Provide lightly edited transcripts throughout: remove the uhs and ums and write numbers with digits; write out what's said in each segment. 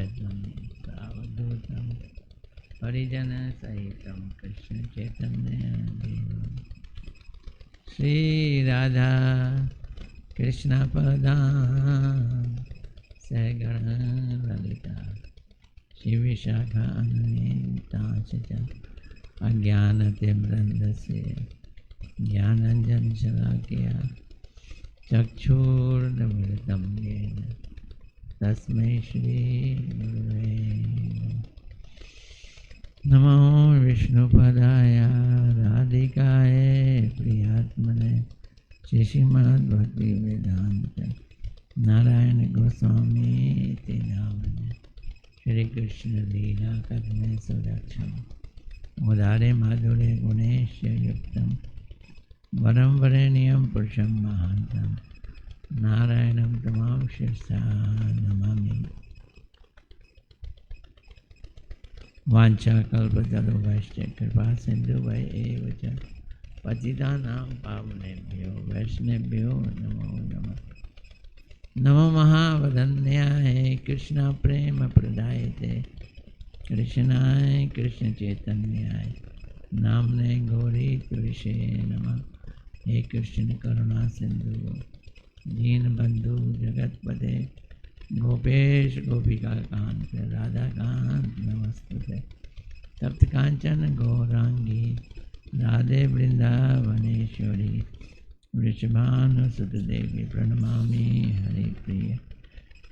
अद्वैतं सावधूतं परिजनसहितं कृष्ण चैतन्य देवं श्री राधा कृष्ण पदां सहगण ललिता श्री विशाखान्वितांश्च अज्ञानतिमिरन्धस्य ज्ञानाञ्जनशलाकया चक्षुरुन्मीलितं येन तस्मै श्रीगुरवे नमो विष्णुपदाय राधिकाय प्रियात्मने श्रीमद्भक्तिवेदान्त नारायण गोस्वामी ते नामने श्री कृष्ण लीला कथने सुरक्षम उदारे माधुर्य गुणेश युक्तम वरम वरेण्यम पुरुषम महांतम नारायणं तमाम शिरसा नमामि। वांछा कल्पतरुभ्यश्च कृपा सिन्धुभ्यैव च पतितानां पावनेभ्यो वैष्णवेभ्यो नमो नमः। नमो महावदन्याय कृष्ण प्रेम प्रदायते कृष्णाय कृष्ण चैतन्याय नामने गौरी तुलसे नमः। हे कृष्ण करुणा सिंधु दीनबंधु जगतपते गोपेश गोपिका कांत राधा कांत नमस्तुते। तप्त कांचन गौरांगी राधे वृंदावनेश्वरी वृषभानुसुत देवी प्रणमामि हरे प्रिय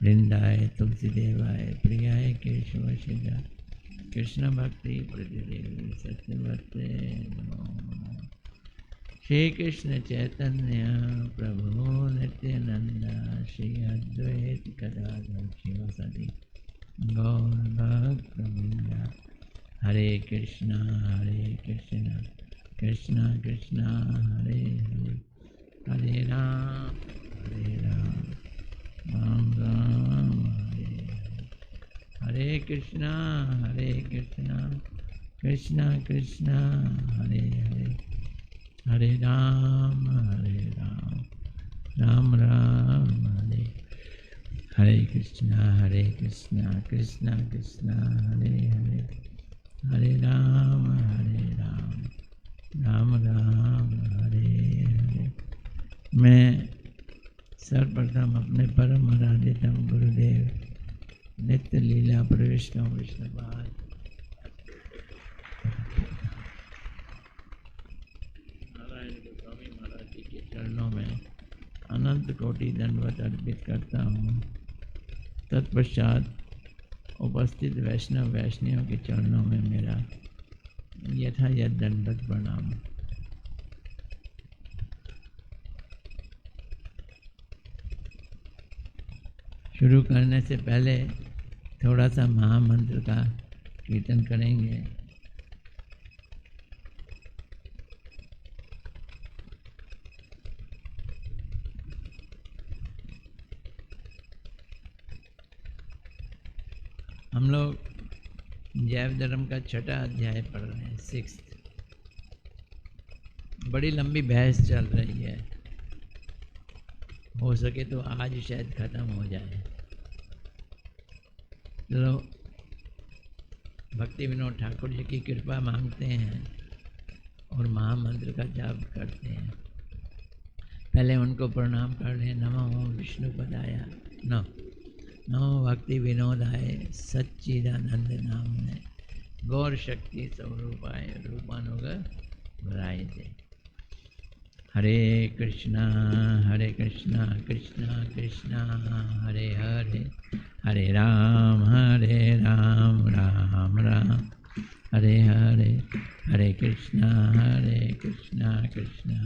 वृंदाय तुलसीदेवाय प्रियाय केशवशिला कृष्ण भक्ति प्रतिदेवी सत्यवते नमो नमः। श्री कृष्ण चैतन्य प्रभु नित्यानंद श्री अद्वैत गदाधर शिवासादि गौर भक्तवृंद हरे कृष्णा कृष्णा कृष्णा हरे हरे हरे राम राम राम हरे हरे हरे कृष्णा कृष्णा कृष्णा हरे हरे हरे राम राम राम हरे हरे कृष्णा कृष्णा कृष्णा हरे हरे हरे राम राम राम हरे हरे। मैं सर्वप्रथम अपने परम आराध्यतम गुरुदेव नित्य लीला प्रविष्टों विष्णुपाद नारायण गोस्वामी महाराज जी के चरणों में अनंत कोटि दंडवत अर्पित करता हूँ। तत्पश्चात उपस्थित वैष्णव वैष्णवियों के चरणों में मेरा यथायथ दंडवत प्रणाम। शुरू करने से पहले थोड़ा सा महामंत्र का कीर्तन करेंगे। हम लोग जैव धर्म का छठा अध्याय पढ़ रहे हैं, 6th। बड़ी लंबी बहस चल रही है, हो सके तो आज शायद खत्म हो जाए। चलो भक्ति विनोद ठाकुर जी की कृपा मांगते हैं और महामंत्र का जाप करते हैं। पहले उनको प्रणाम कर लें। नमो विष्णुपदाय नमो भक्ति विनोदाय सच्चिदानंद नामने गौर शक्ति स्वरूपाय रूपानुग वरायते। हरे कृष्णा कृष्णा कृष्णा हरे हरे हरे राम राम राम हरे हरे हरे कृष्णा कृष्णा कृष्णा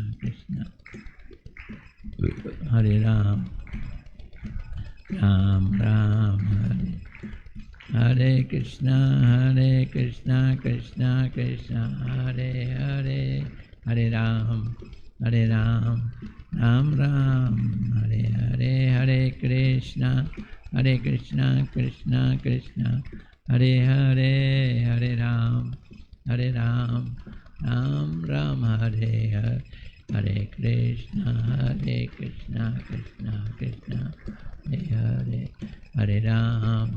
हरे राम राम हरे हरे कृष्णा कृष्णा कृष्णा हरे हरे हरे राम राम हरे हरे हरे कृष्णा कृष्णा कृष्णा हरे हरे हरे राम राम हरे हरे हरे कृष्णा कृष्णा कृष्णा हरे हरे हरे राम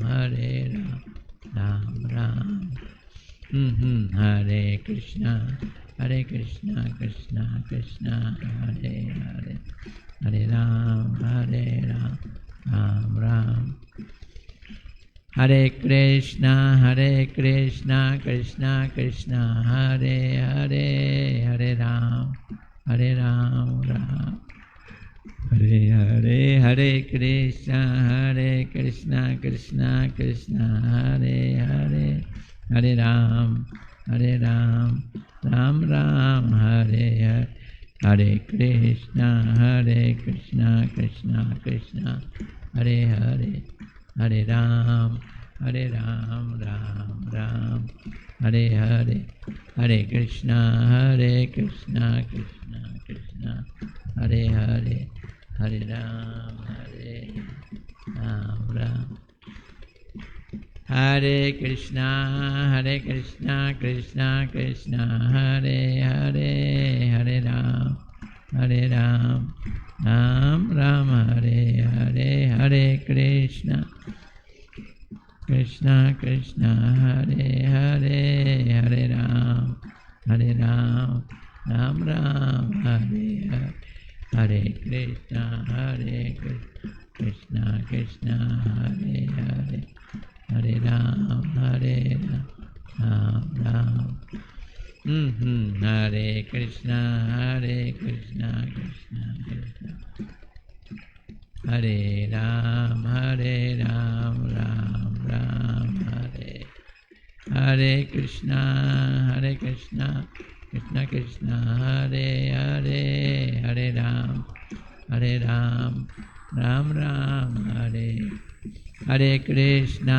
राम राम हरे कृष्णा कृष्णा कृष्णा हरे हरे हरे राम राम राम हरे कृष्णा कृष्णा कृष्णा हरे हरे हरे राम राम हरे हरे हरे कृष्णा कृष्णा कृष्णा हरे हरे हरे राम राम राम हरे हरे हरे कृष्णा कृष्णा कृष्णा हरे हरे हरे राम राम राम हरे हरे हरे कृष्णा कृष्णा कृष्णा हरे हरे हरे राम राम हरे कृष्णा कृष्णा कृष्णा हरे हरे हरे राम राम हरे हरे हरे कृष्णा कृष्णा हरे हरे हरे राम राम हरे हरे हरे कृष्णा कृष्णा हरे हरे हरे राम राम हरे कृष्णा कृष्णा हरे राम राम हरे कृष्णा कृष्णा हरे हरे हरे राम राम हरे हरे कृष्णा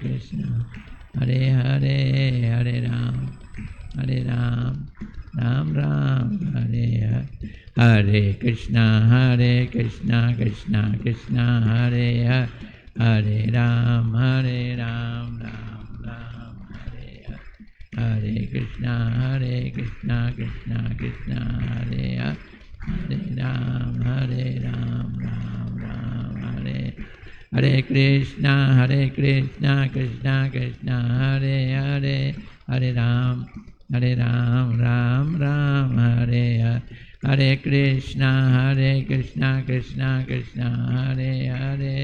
कृष्णा हरे हरे हरे राम राम हरे हरे कृष्णा कृष्णा हरे हरे राम राम हरे हरे कृष्णा कृष्णा हरे हरे राम राम हरे हरे कृष्णा कृष्णा हरे हरे हरे राम राम हरे हरे कृष्णा कृष्णा हरे हरे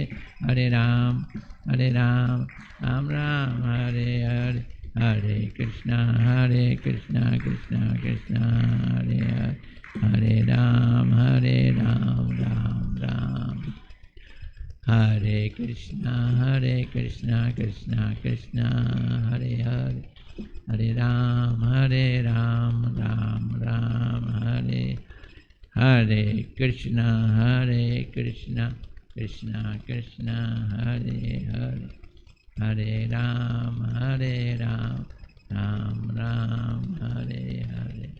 हरे राम राम हरे हरे हरे कृष्णा कृष्णा हरे हरे राम राम हरे कृष्णा कृष्णा हरे हरे हरे राम राम हरे हरे कृष्णा कृष्णा हरे हरे हरे राम राम हरे हरे।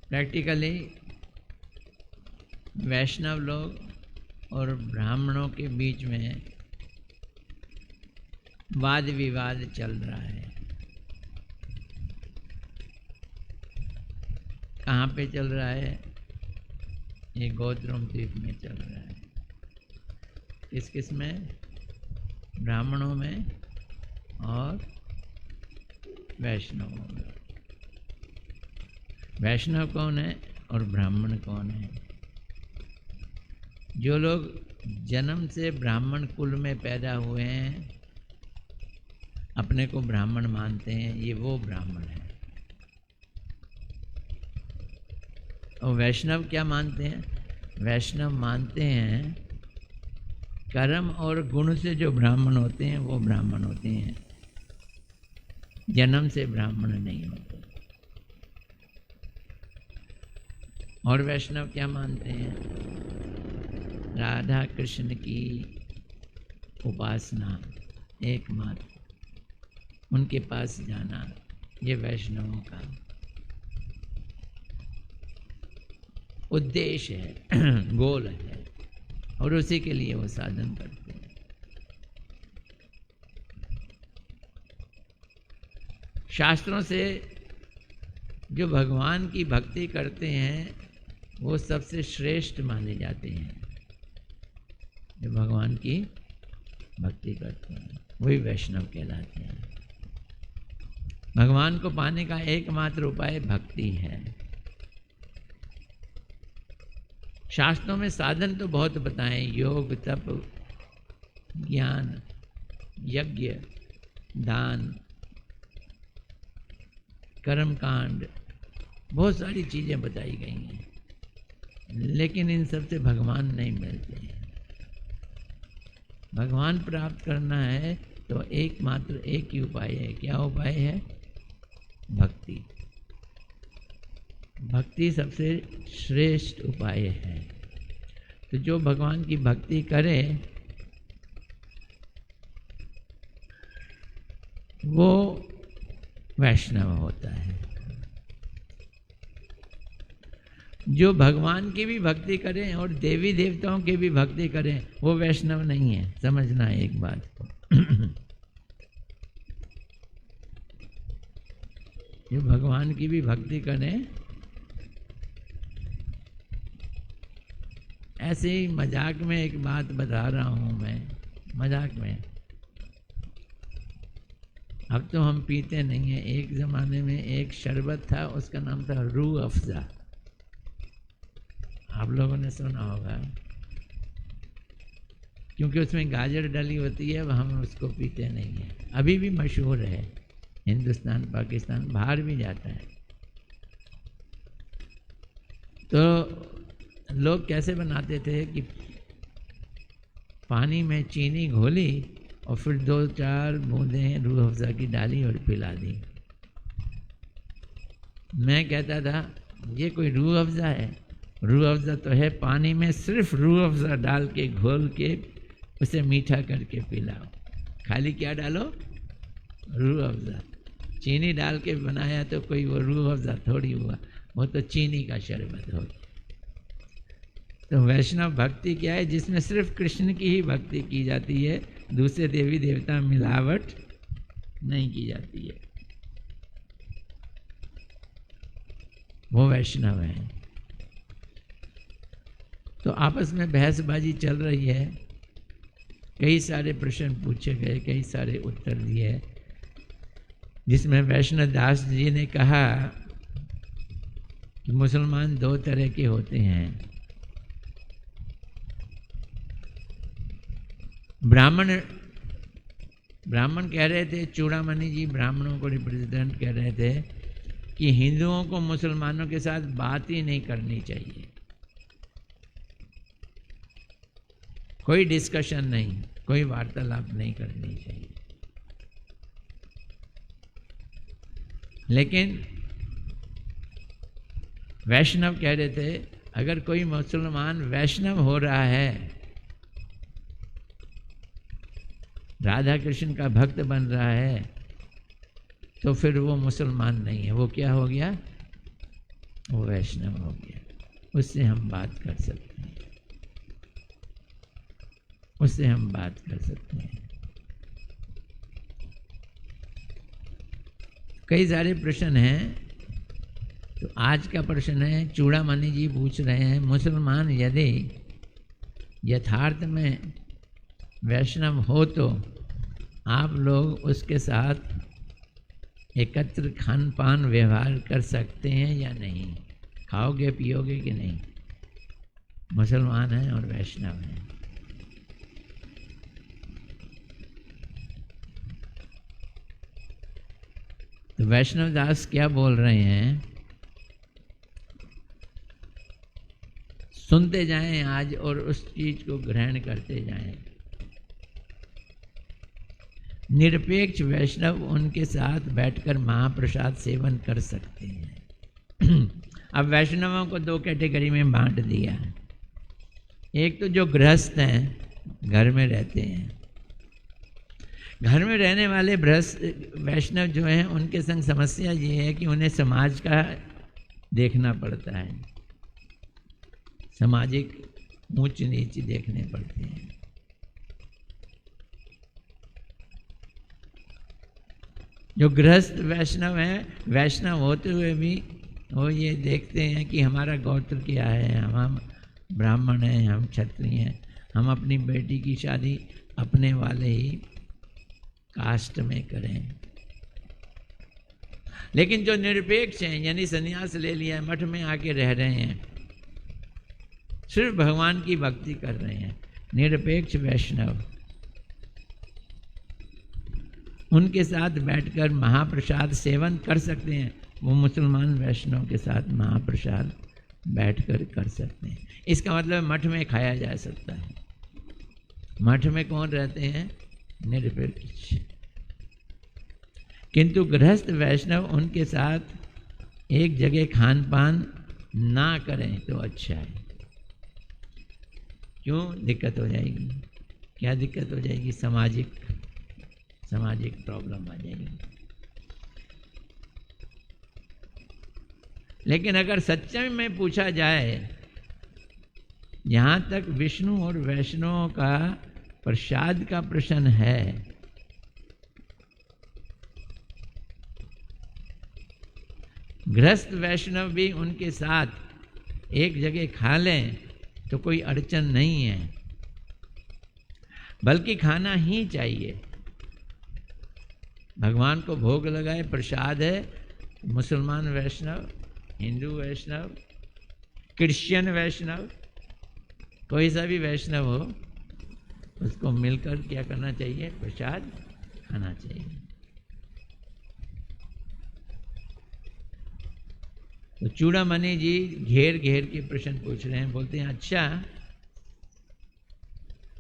प्रैक्टिकली वैष्णव लोग और ब्राह्मणों के बीच में वाद विवाद चल रहा है। कहाँ पे चल रहा है? ये गौतम द्वीप में चल रहा है। किस में? ब्राह्मणों में और वैष्णवों में। वैष्णव कौन है और ब्राह्मण कौन है? जो लोग जन्म से ब्राह्मण कुल में पैदा हुए हैं, अपने को ब्राह्मण मानते हैं, ये वो ब्राह्मण है। और वैष्णव क्या मानते हैं? वैष्णव मानते हैं कर्म और गुण से जो ब्राह्मण होते हैं वो ब्राह्मण होते हैं, जन्म से ब्राह्मण नहीं होते। और वैष्णव क्या मानते हैं? राधा कृष्ण की उपासना एकमात्र, उनके पास जाना, ये वैष्णवों का उद्देश्य है, गोल है, और उसी के लिए वो साधन करते हैं। शास्त्रों से जो भगवान की भक्ति करते हैं वो सबसे श्रेष्ठ माने जाते हैं। जो भगवान की भक्ति करते हैं वही वैष्णव कहलाते हैं। भगवान को पाने का एकमात्र उपाय भक्ति है। शास्त्रों में साधन तो बहुत बताएं, योग, तप, ज्ञान, यज्ञ, दान, कर्मकांड, बहुत सारी चीज़ें बताई गई हैं, लेकिन इन सब से भगवान नहीं मिलते हैं। भगवान प्राप्त करना है तो एकमात्र एक ही उपाय है। क्या उपाय है? भक्ति। भक्ति सबसे श्रेष्ठ उपाय है। तो जो भगवान की भक्ति करे वो वैष्णव होता है। जो भगवान की भी भक्ति करें और देवी देवताओं की भी भक्ति करें वो वैष्णव नहीं है। समझना है एक बात को। जो भगवान की भी भक्ति करें, ऐसे ही मजाक में एक बात बता रहा हूँ मैं, मजाक में। अब तो हम पीते नहीं हैं। एक ज़माने में एक शरबत था, उसका नाम था रूह अफ़ज़ा। आप लोगों ने सुना होगा, क्योंकि उसमें गाजर डली होती है, हम उसको पीते नहीं हैं। अभी भी मशहूर है, हिंदुस्तान, पाकिस्तान, बाहर भी जाता है। तो लोग कैसे बनाते थे कि पानी में चीनी घोली और फिर 2-4 बूंदें रूह अफ़ज़ा की डाली और पिला दी। मैं कहता था ये कोई रूह अफ़ज़ा है? रूह अफ़ज़ा तो है पानी में सिर्फ रूह अफ़ज़ा डाल के घोल के उसे मीठा करके पिलाओ। खाली क्या डालो? रूह अफ़ज़ा। चीनी डाल के बनाया तो कोई वो रूह अफ़ज़ा थोड़ी हुआ, वो तो चीनी का शरबत हो। तो वैष्णव भक्ति क्या है? जिसमें सिर्फ कृष्ण की ही भक्ति की जाती है, दूसरे देवी देवता मिलावट नहीं की जाती है, वो वैष्णव है। तो आपस में बहसबाजी चल रही है, कई सारे प्रश्न पूछे गए, कई सारे उत्तर दिए, जिसमें वैष्णव दास जी ने कहा कि मुसलमान 2 तरह के होते हैं। ब्राह्मण कह रहे थे, चूड़ामणि जी ब्राह्मणों को रिप्रेजेंट कर रहे थे कि हिंदुओं को मुसलमानों के साथ बात ही नहीं करनी चाहिए, कोई डिस्कशन नहीं, कोई वार्तालाप नहीं करनी चाहिए। लेकिन वैष्णव कह रहे थे अगर कोई मुसलमान वैष्णव हो रहा है, राधा कृष्ण का भक्त बन रहा है, तो फिर वो मुसलमान नहीं है, वो क्या हो गया? वो वैष्णव हो गया। उससे हम बात कर सकते हैं, उससे हम बात कर सकते हैं। कई सारे प्रश्न हैं। तो आज का प्रश्न है, चूड़ामणि जी पूछ रहे हैं, मुसलमान यदि यथार्थ में वैष्णव हो तो आप लोग उसके साथ एकत्र खान पान व्यवहार कर सकते हैं या नहीं? खाओगे पियोगे कि नहीं? मुसलमान हैं और वैष्णव हैं। तो वैष्णव दास क्या बोल रहे हैं, सुनते जाएं आज और उस चीज को ग्रहण करते जाएं। निरपेक्ष वैष्णव उनके साथ बैठकर महाप्रसाद सेवन कर सकते हैं। अब वैष्णवों को 2 कैटेगरी में बांट दिया है। एक तो जो गृहस्थ हैं, घर में रहते हैं। घर में रहने वाले वैष्णव जो हैं, उनके संग समस्या ये है कि उन्हें समाज का देखना पड़ता है, सामाजिक ऊंच नीच देखने पड़ते हैं। जो गृहस्थ वैष्णव हैं, वैष्णव होते हुए भी वो ये देखते हैं कि हमारा गोत्र क्या है, हम ब्राह्मण हैं, हम क्षत्रिय हैं, हम अपनी बेटी की शादी अपने वाले ही कास्ट में करें। लेकिन जो निरपेक्ष हैं, यानी संन्यास ले लिया, मठ में आके रह रहे हैं, सिर्फ भगवान की भक्ति कर रहे हैं, निरपेक्ष वैष्णव, उनके साथ बैठकर महाप्रसाद सेवन कर सकते हैं। वो मुसलमान वैष्णव के साथ महाप्रसाद बैठकर कर सकते हैं। इसका मतलब मठ में खाया जा सकता है। मठ में कौन रहते हैं? निरपेक्ष। किंतु गृहस्थ वैष्णव उनके साथ एक जगह खान पान ना करें तो अच्छा है। क्यों दिक्कत हो जाएगी? क्या दिक्कत हो जाएगी? सामाजिक प्रॉब्लम आ जाएगी। लेकिन अगर सच्चे में पूछा जाए, यहाँ तक विष्णु और वैष्णव का प्रसाद का प्रश्न है, गृहस्थ वैष्णव भी उनके साथ एक जगह खा लें तो कोई अड़चन नहीं है, बल्कि खाना ही चाहिए। भगवान को भोग लगाए, प्रसाद है। मुसलमान वैष्णव, हिंदू वैष्णव, क्रिश्चियन वैष्णव, कोई सा भी वैष्णव हो, उसको मिलकर क्या करना चाहिए? प्रसाद खाना चाहिए। तो चूड़ामणि जी घेर घेर के प्रश्न पूछ रहे हैं। बोलते हैं, अच्छा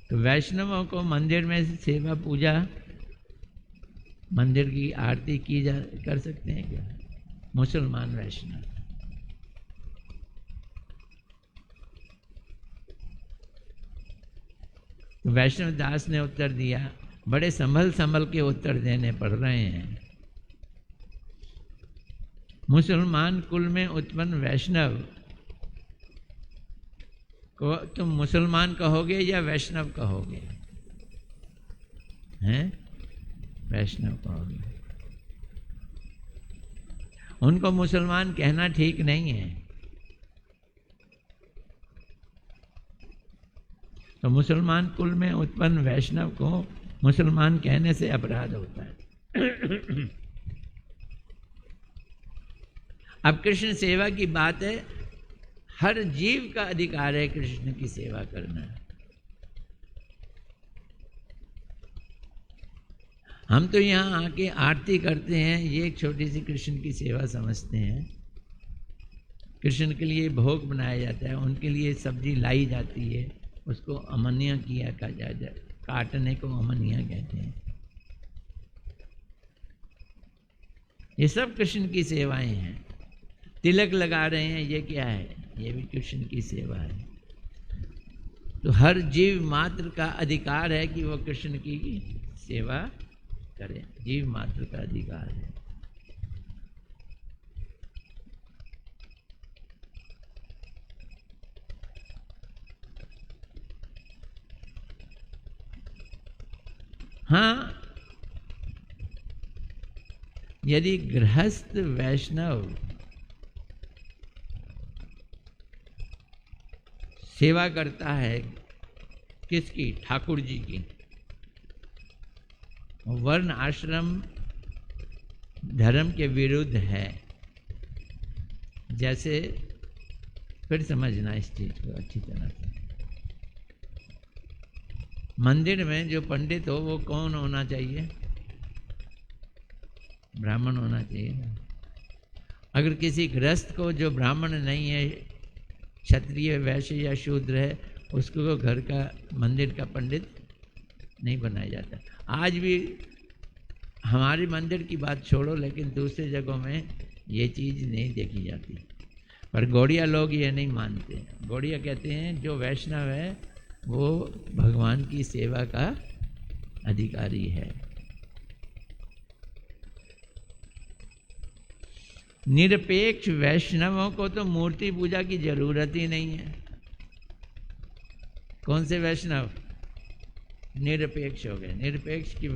तो वैष्णवों को मंदिर में सेवा पूजा, मंदिर की आरती कर सकते हैं क्या मुसलमान वैष्णव? तो वैष्णव दास ने उत्तर दिया, बड़े संभल के उत्तर देने पड़ रहे हैं। मुसलमान कुल में उत्पन्न वैष्णव को तुम मुसलमान कहोगे या वैष्णव कहोगे? हैं? वैष्णव कहोगे। उनको मुसलमान कहना ठीक नहीं है। तो मुसलमान कुल में उत्पन्न वैष्णव को मुसलमान कहने से अपराध होता है। अब कृष्ण सेवा की बात है। हर जीव का अधिकार है कृष्ण की सेवा करना। हम तो यहाँ आके आरती करते हैं, ये एक छोटी सी कृष्ण की सेवा समझते हैं। कृष्ण के लिए भोग बनाया जाता है, उनके लिए सब्जी लाई जाती है, उसको अमन्या किया कहा जाता है, काटने को अमन्या कहते हैं। ये सब कृष्ण की सेवाएं हैं। तिलक लगा रहे हैं, ये क्या है? ये भी कृष्ण की सेवा है। तो हर जीव मात्र का अधिकार है कि वो कृष्ण की सेवा करे। जीव मात्र का अधिकार है। हाँ, यदि गृहस्थ वैष्णव सेवा करता है, किसकी? ठाकुर जी की, वर्ण आश्रम धर्म के विरुद्ध है, जैसे, फिर समझना इस चीज को अच्छी तरह से। मंदिर में जो पंडित हो वो कौन होना चाहिए? ब्राह्मण होना चाहिए। अगर किसी गृहस्थ को जो ब्राह्मण नहीं है, क्षत्रिय, वैश्य या शूद्र है, उसको घर का, मंदिर का पंडित नहीं बनाया जाता। आज भी हमारे मंदिर की बात छोड़ो, लेकिन दूसरे जगहों में ये चीज़ नहीं देखी जाती। पर गौड़िया लोग ये नहीं मानते। गौड़िया कहते हैं जो वैष्णव है वो भगवान की सेवा का अधिकारी है। निरपेक्ष वैष्णवों को तो मूर्ति पूजा की जरूरत ही नहीं है। कौन से वैष्णव? निरपेक्ष हो गए। निरपेक्ष की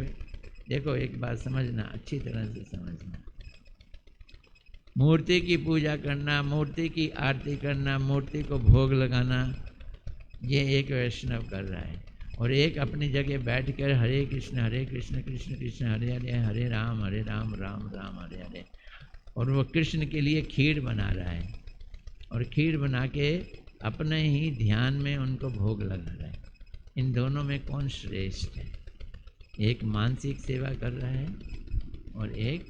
देखो, एक बात समझना, अच्छी तरह से समझना। मूर्ति की पूजा करना, मूर्ति की आरती करना, मूर्ति को भोग लगाना, ये एक वैष्णव कर रहा है। और एक अपनी जगह बैठकर हरे कृष्ण कृष्ण कृष्ण हरे हरे, हरे राम राम राम हरे हरे, और वो कृष्ण के लिए खीर बना रहा है और खीर बना के अपने ही ध्यान में उनको भोग लगा रहा है। इन दोनों में कौन श्रेष्ठ है? एक मानसिक सेवा कर रहा है और एक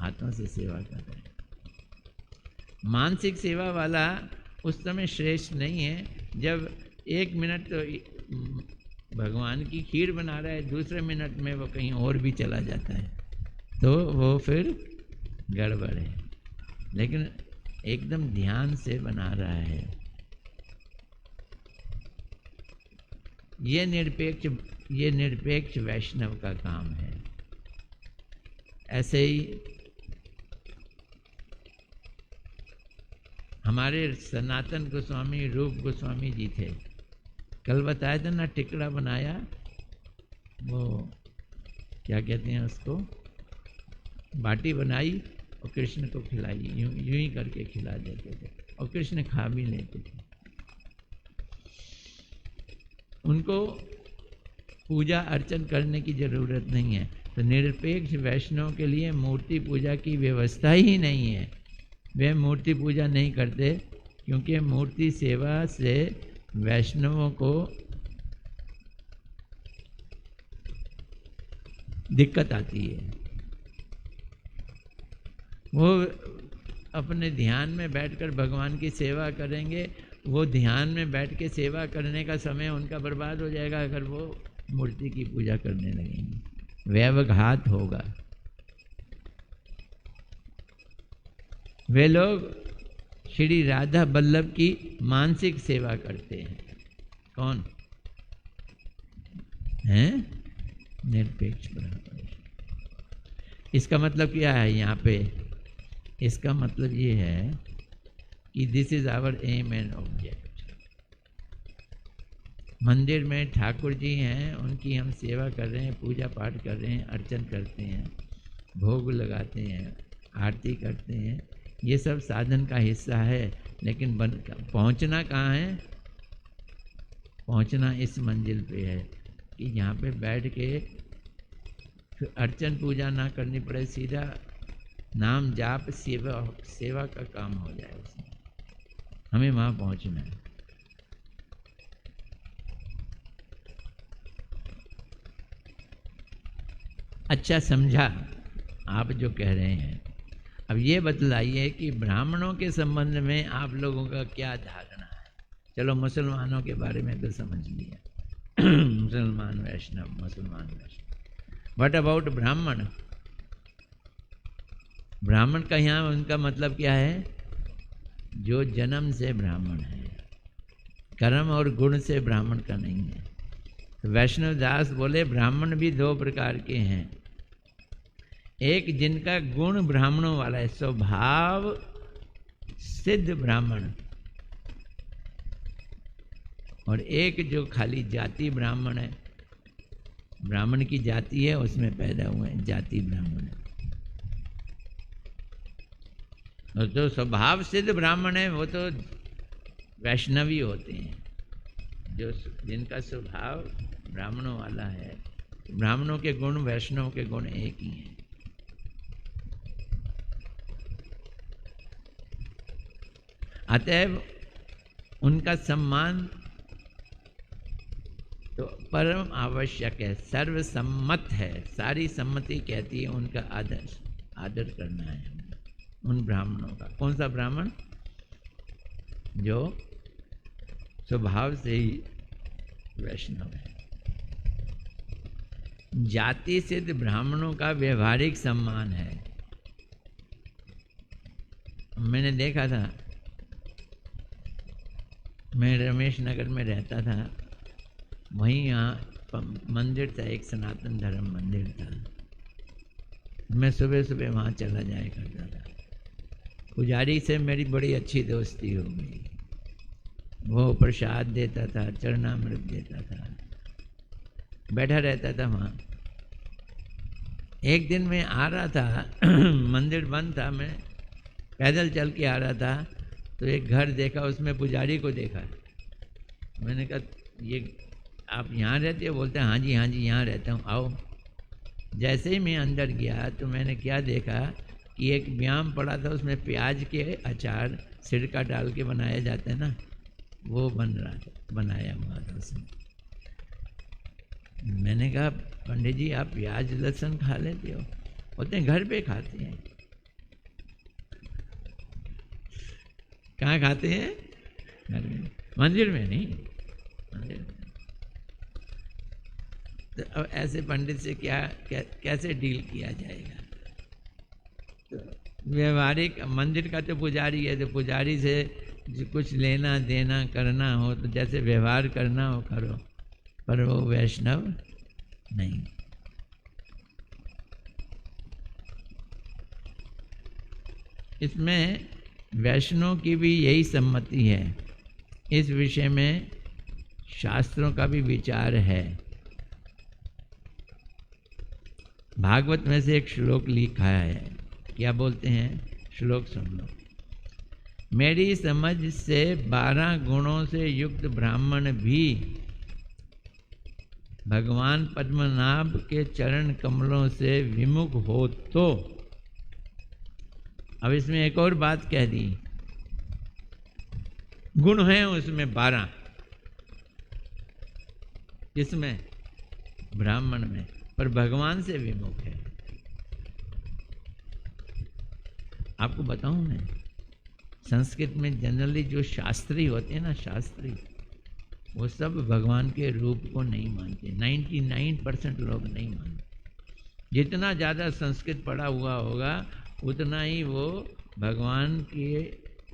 हाथों से सेवा कर रहा है। मानसिक सेवा वाला उस समय श्रेष्ठ नहीं है जब एक मिनट तो भगवान की खीर बना रहा है, दूसरे मिनट में वो कहीं और भी चला जाता है, तो वो फिर गड़बड़ है। लेकिन एकदम ध्यान से बना रहा है। ये निरपेक्ष वैष्णव का काम है। ऐसे ही हमारे सनातन गोस्वामी रूप गोस्वामी जी थे, कल बताया था ना, टिकड़ा बनाया, वो क्या कहते हैं उसको, बाटी बनाई और कृष्ण को खिलाई, यूं ही करके खिला देते थे और कृष्ण खा भी लेते थे। उनको पूजा अर्चन करने की जरूरत नहीं है। तो निरपेक्ष वैष्णव के लिए मूर्ति पूजा की व्यवस्था ही नहीं है। वे मूर्ति पूजा नहीं करते क्योंकि मूर्ति सेवा से वैष्णवों को दिक्कत आती है। वो अपने ध्यान में बैठकर भगवान की सेवा करेंगे, वो ध्यान में बैठ के सेवा करने का समय उनका बर्बाद हो जाएगा अगर वो मूर्ति की पूजा करने लगेंगे, व्यवघात होगा। वे लोग श्री राधा वल्लभ की मानसिक सेवा करते हैं। कौन हैं? निरपेक्ष ब्रह्म। इसका मतलब क्या है यहाँ पे? इसका मतलब ये है कि this is our aim and object. मंदिर में ठाकुर जी हैं, उनकी हम सेवा कर रहे हैं, पूजा पाठ कर रहे हैं, अर्चन करते हैं, भोग लगाते हैं, आरती करते हैं, ये सब साधन का हिस्सा है। लेकिन पहुंचना कहाँ है? पहुंचना इस मंजिल पे है कि यहाँ पे बैठ के फिर अर्चन पूजा ना करनी पड़े, सीधा नाम जाप सेवा का काम हो जाए उसमें। हमें वहाँ पहुँचना है। अच्छा समझा आप जो कह रहे हैं। अब ये बतलाइए कि ब्राह्मणों के संबंध में आप लोगों का क्या धारणा है? चलो मुसलमानों के बारे में तो समझ लिया मुसलमान वैष्णव। व्हाट अबाउट ब्राह्मण? ब्राह्मण का यहाँ उनका मतलब क्या है? जो जन्म से ब्राह्मण है, कर्म और गुण से ब्राह्मण का नहीं है। तो वैष्णव दास बोले ब्राह्मण भी दो प्रकार के हैं। एक जिनका गुण ब्राह्मणों वाला है, स्वभाव सिद्ध ब्राह्मण, और एक जो खाली जाति ब्राह्मण है, ब्राह्मण की जाति है उसमें पैदा हुए हैं, जाति ब्राह्मण है। और जो स्वभाव सिद्ध ब्राह्मण है वो तो वैष्णवी होते हैं, जो जिनका स्वभाव ब्राह्मणों वाला है। ब्राह्मणों के गुण वैष्णव के गुण एक ही हैं। अतएव उनका सम्मान तो परम आवश्यक है, सर्वसम्मत है, सारी सम्मति कहती है उनका आदर करना है उन ब्राह्मणों का। कौन सा ब्राह्मण? जो स्वभाव से ही वैष्णव है। जाति सिद्ध ब्राह्मणों का व्यवहारिक सम्मान है। मैंने देखा था, मैं रमेश नगर में रहता था, वहीं यहाँ मंदिर था, एक सनातन धर्म मंदिर था। मैं सुबह सुबह वहाँ चला जाया करता था। पुजारी से मेरी बड़ी अच्छी दोस्ती हो गई। वो प्रसाद देता था, चरणामृत देता था, बैठा रहता था वहाँ। एक दिन मैं आ रहा था मंदिर बंद था, मैं पैदल चल के आ रहा था तो एक घर देखा, उसमें पुजारी को देखा। मैंने कहा ये आप यहाँ रहते हो? बोलते हैं हाँ जी यहाँ रहता हूँ, आओ। जैसे ही मैं अंदर गया तो मैंने क्या देखा कि एक व्यायाम पड़ा था, उसमें प्याज के अचार सिरका डाल के बनाया जाता है ना, वो बन रहा था, बनाया हुआ था उसमें। मैंने कहा पंडित जी आप प्याज लहसुन खा लेते हो? बोलते हैं घर पे खाते हैं। कहाँ खाते हैं? घर में, मंदिर में नहीं, मंदिर में। तो अब ऐसे पंडित से कैसे डील किया जाएगा? तो व्यवहारिक, मंदिर का तो पुजारी है, तो पुजारी से कुछ लेना देना करना हो तो जैसे व्यवहार करना हो करो, पर वो वैष्णव नहीं। इसमें वैष्णव की भी यही सम्मति है। इस विषय में शास्त्रों का भी विचार है। भागवत में से एक श्लोक लिखा है, क्या बोलते हैं? श्लोक सुन लो। मेरी समझ से 12 गुणों से युक्त ब्राह्मण भी भगवान पद्मनाभ के चरण कमलों से विमुख हो तो, अब इसमें एक और बात कह दी, गुण हैं उसमें 12, किसमें? ब्राह्मण में, पर भगवान से विमुख है। आपको बताऊं मैं, संस्कृत में जनरली जो शास्त्री होते हैं ना, शास्त्री, वो सब भगवान के रूप को नहीं मानते। 99% लोग नहीं मानते। जितना ज़्यादा संस्कृत पढ़ा हुआ होगा उतना ही वो भगवान के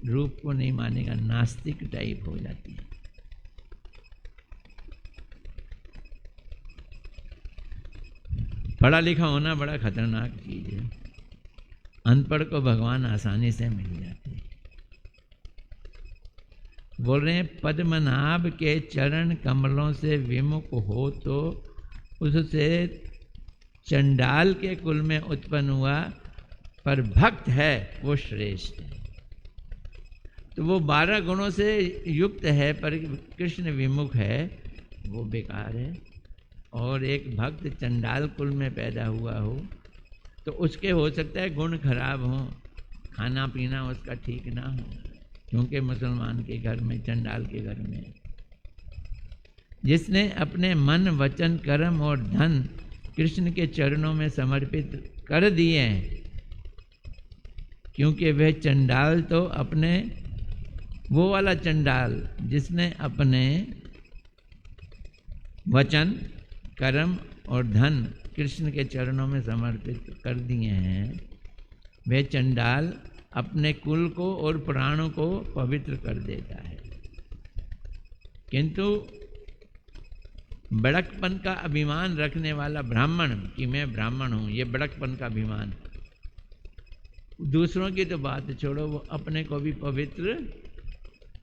रूप को नहीं मानेगा, नास्तिक टाइप हो जाती है। पढ़ा लिखा होना बड़ा खतरनाक चीज़ है। अनपढ़ को भगवान आसानी से मिल जाते हैं। बोल रहे हैं पद्मनाभ के चरण कमलों से विमुख हो तो उससे चंडाल के कुल में उत्पन्न हुआ, पर भक्त है वो श्रेष्ठ है। तो वो 12 गुणों से युक्त है पर कृष्ण विमुख है, वो बेकार है। और एक भक्त चंडाल कुल में पैदा हुआ हो तो उसके हो सकता है गुण खराब हो, खाना पीना उसका ठीक ना हो, क्योंकि मुसलमान के घर में, चंडाल के घर में। जिसने अपने मन वचन कर्म और धन कृष्ण के चरणों में समर्पित कर दिए हैं, क्योंकि वह चंडाल तो अपने, वो वाला चंडाल जिसने अपने वचन कर्म और धन कृष्ण के चरणों में समर्पित कर दिए हैं, वह चंडाल अपने कुल को और प्राणों को पवित्र कर देता है। किंतु बड़कपन का अभिमान रखने वाला ब्राह्मण, कि मैं ब्राह्मण हूँ, ये बड़कपन का अभिमान, दूसरों की तो बात छोड़ो, वो अपने को भी पवित्र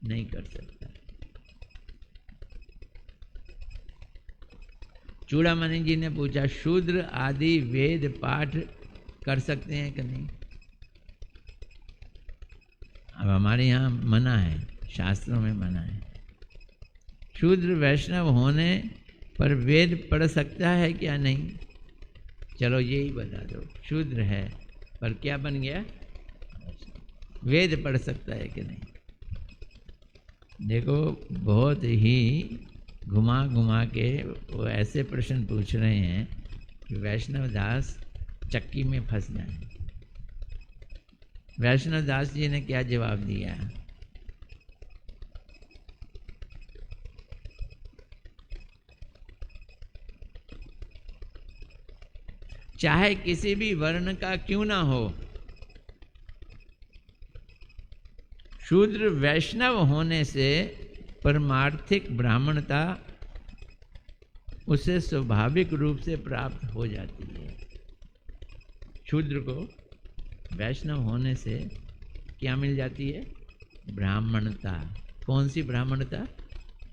नहीं कर सकता। चूड़ामणि जी ने पूछा, शूद्र आदि वेद पाठ कर सकते हैं कि नहीं? अब हमारे यहाँ मना है, शास्त्रों में मना है। शूद्र वैष्णव होने पर वेद पढ़ सकता है क्या? नहीं। चलो यही बता दो, शूद्र है पर क्या बन गया? वेद पढ़ सकता है कि नहीं? देखो, बहुत ही घुमा घुमा के वो ऐसे प्रश्न पूछ रहे हैं कि वैष्णव दास चक्की में फंस जाए। वैष्णव दास जी ने क्या जवाब दिया? चाहे किसी भी वर्ण का क्यों ना हो, शूद्र वैष्णव होने से परमार्थिक ब्राह्मणता उसे स्वाभाविक रूप से प्राप्त हो जाती है। शूद्र को वैष्णव होने से क्या मिल जाती है? ब्राह्मणता। कौन सी ब्राह्मणता?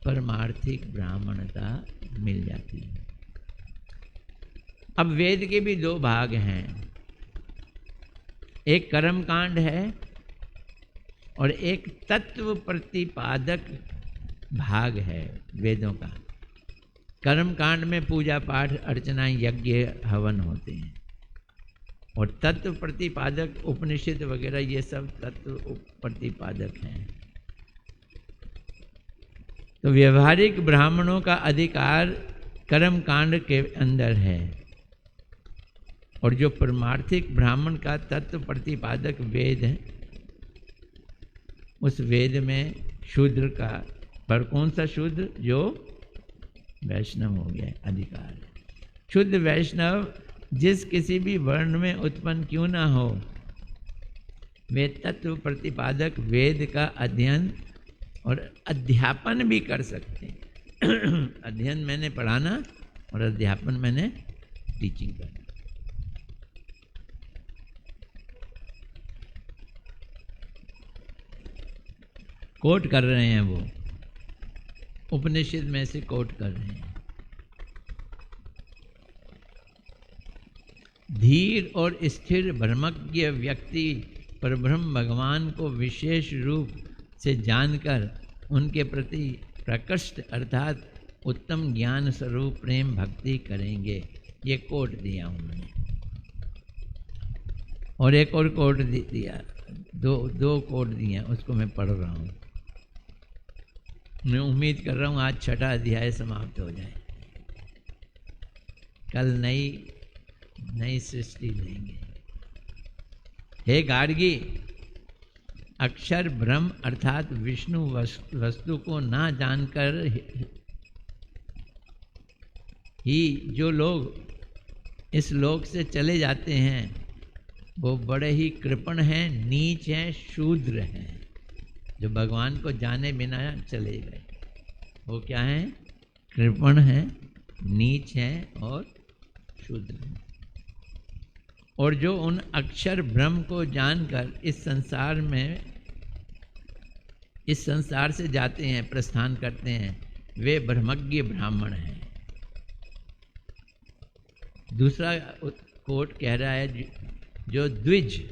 परमार्थिक ब्राह्मणता मिल जाती है। अब वेद के भी 2 भाग हैं, एक कर्म कांड है, और एक तत्व प्रतिपादक भाग है वेदों का। कर्म कांड में पूजा पाठ अर्चना यज्ञ हवन होते हैं, और तत्व प्रतिपादक उपनिषद वगैरह ये सब तत्व प्रतिपादक हैं। तो व्यवहारिक ब्राह्मणों का अधिकार कर्म कांड के अंदर है, और जो परमार्थिक ब्राह्मण का तत्व प्रतिपादक वेद है, उस वेद में शूद्र का, पर कौन सा शूद्र? जो वैष्णव हो गया, अधिकार है। शुद्ध वैष्णव जिस किसी भी वर्ण में उत्पन्न क्यों ना हो, वे तत्व प्रतिपादक वेद का अध्ययन और अध्यापन भी कर सकते हैं। अध्ययन मैंने पढ़ाना और अध्यापन मैंने टीचिंग करना। कोट कर रहे हैं वो, उपनिषद में से कोट कर रहे हैं। धीर और स्थिर ब्रह्मज्ञ व्यक्ति परब्रह्म भगवान को विशेष रूप से जानकर उनके प्रति प्रकृष्ट अर्थात उत्तम ज्ञान स्वरूप प्रेम भक्ति करेंगे। ये कोट दिया उन्होंने, और एक और कोट दिया, दो कोट दिए, उसको मैं पढ़ रहा हूँ। मैं उम्मीद कर रहा हूँ आज छठा अध्याय समाप्त हो जाए, कल नई सृष्टि लेंगे। हे गार्गी, अक्षर ब्रह्म अर्थात विष्णु वस्तु को ना जानकर ही जो लोग इस लोक से चले जाते हैं, वो बड़े ही कृपण हैं, नीच हैं, शूद्र हैं। जो भगवान को जाने बिना चले गए, वो क्या हैं? कृपण हैं, नीच हैं और शूद्र हैं। और जो उन अक्षर ब्रह्म को जानकर इस संसार से जाते हैं, प्रस्थान करते हैं, वे ब्रह्मज्ञ ब्राह्मण हैं। दूसरा कोट कह रहा है, जो द्विज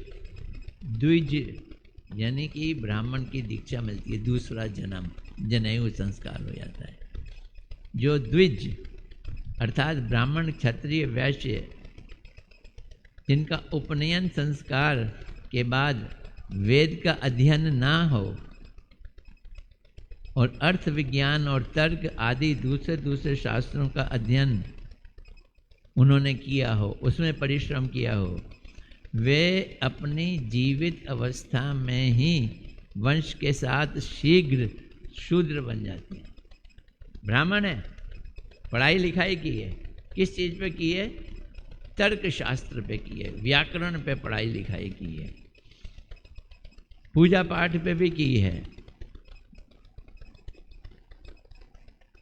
यानी कि ब्राह्मण की दीक्षा मिलती है, दूसरा जन्म, जनेऊ संस्कार हो जाता है। जो द्विज अर्थात ब्राह्मण क्षत्रिय वैश्य, जिनका उपनयन संस्कार के बाद वेद का अध्ययन ना हो और अर्थ विज्ञान और तर्क आदि दूसरे शास्त्रों का अध्ययन उन्होंने किया हो, उसमें परिश्रम किया हो, वे अपनी जीवित अवस्था में ही वंश के साथ शीघ्र शूद्र बन जाते हैं। ब्राह्मण है, पढ़ाई लिखाई की है, किस चीज़ पे की है? तर्क शास्त्र पे की है, व्याकरण पे पढ़ाई लिखाई की है, पूजा पाठ पे भी की है,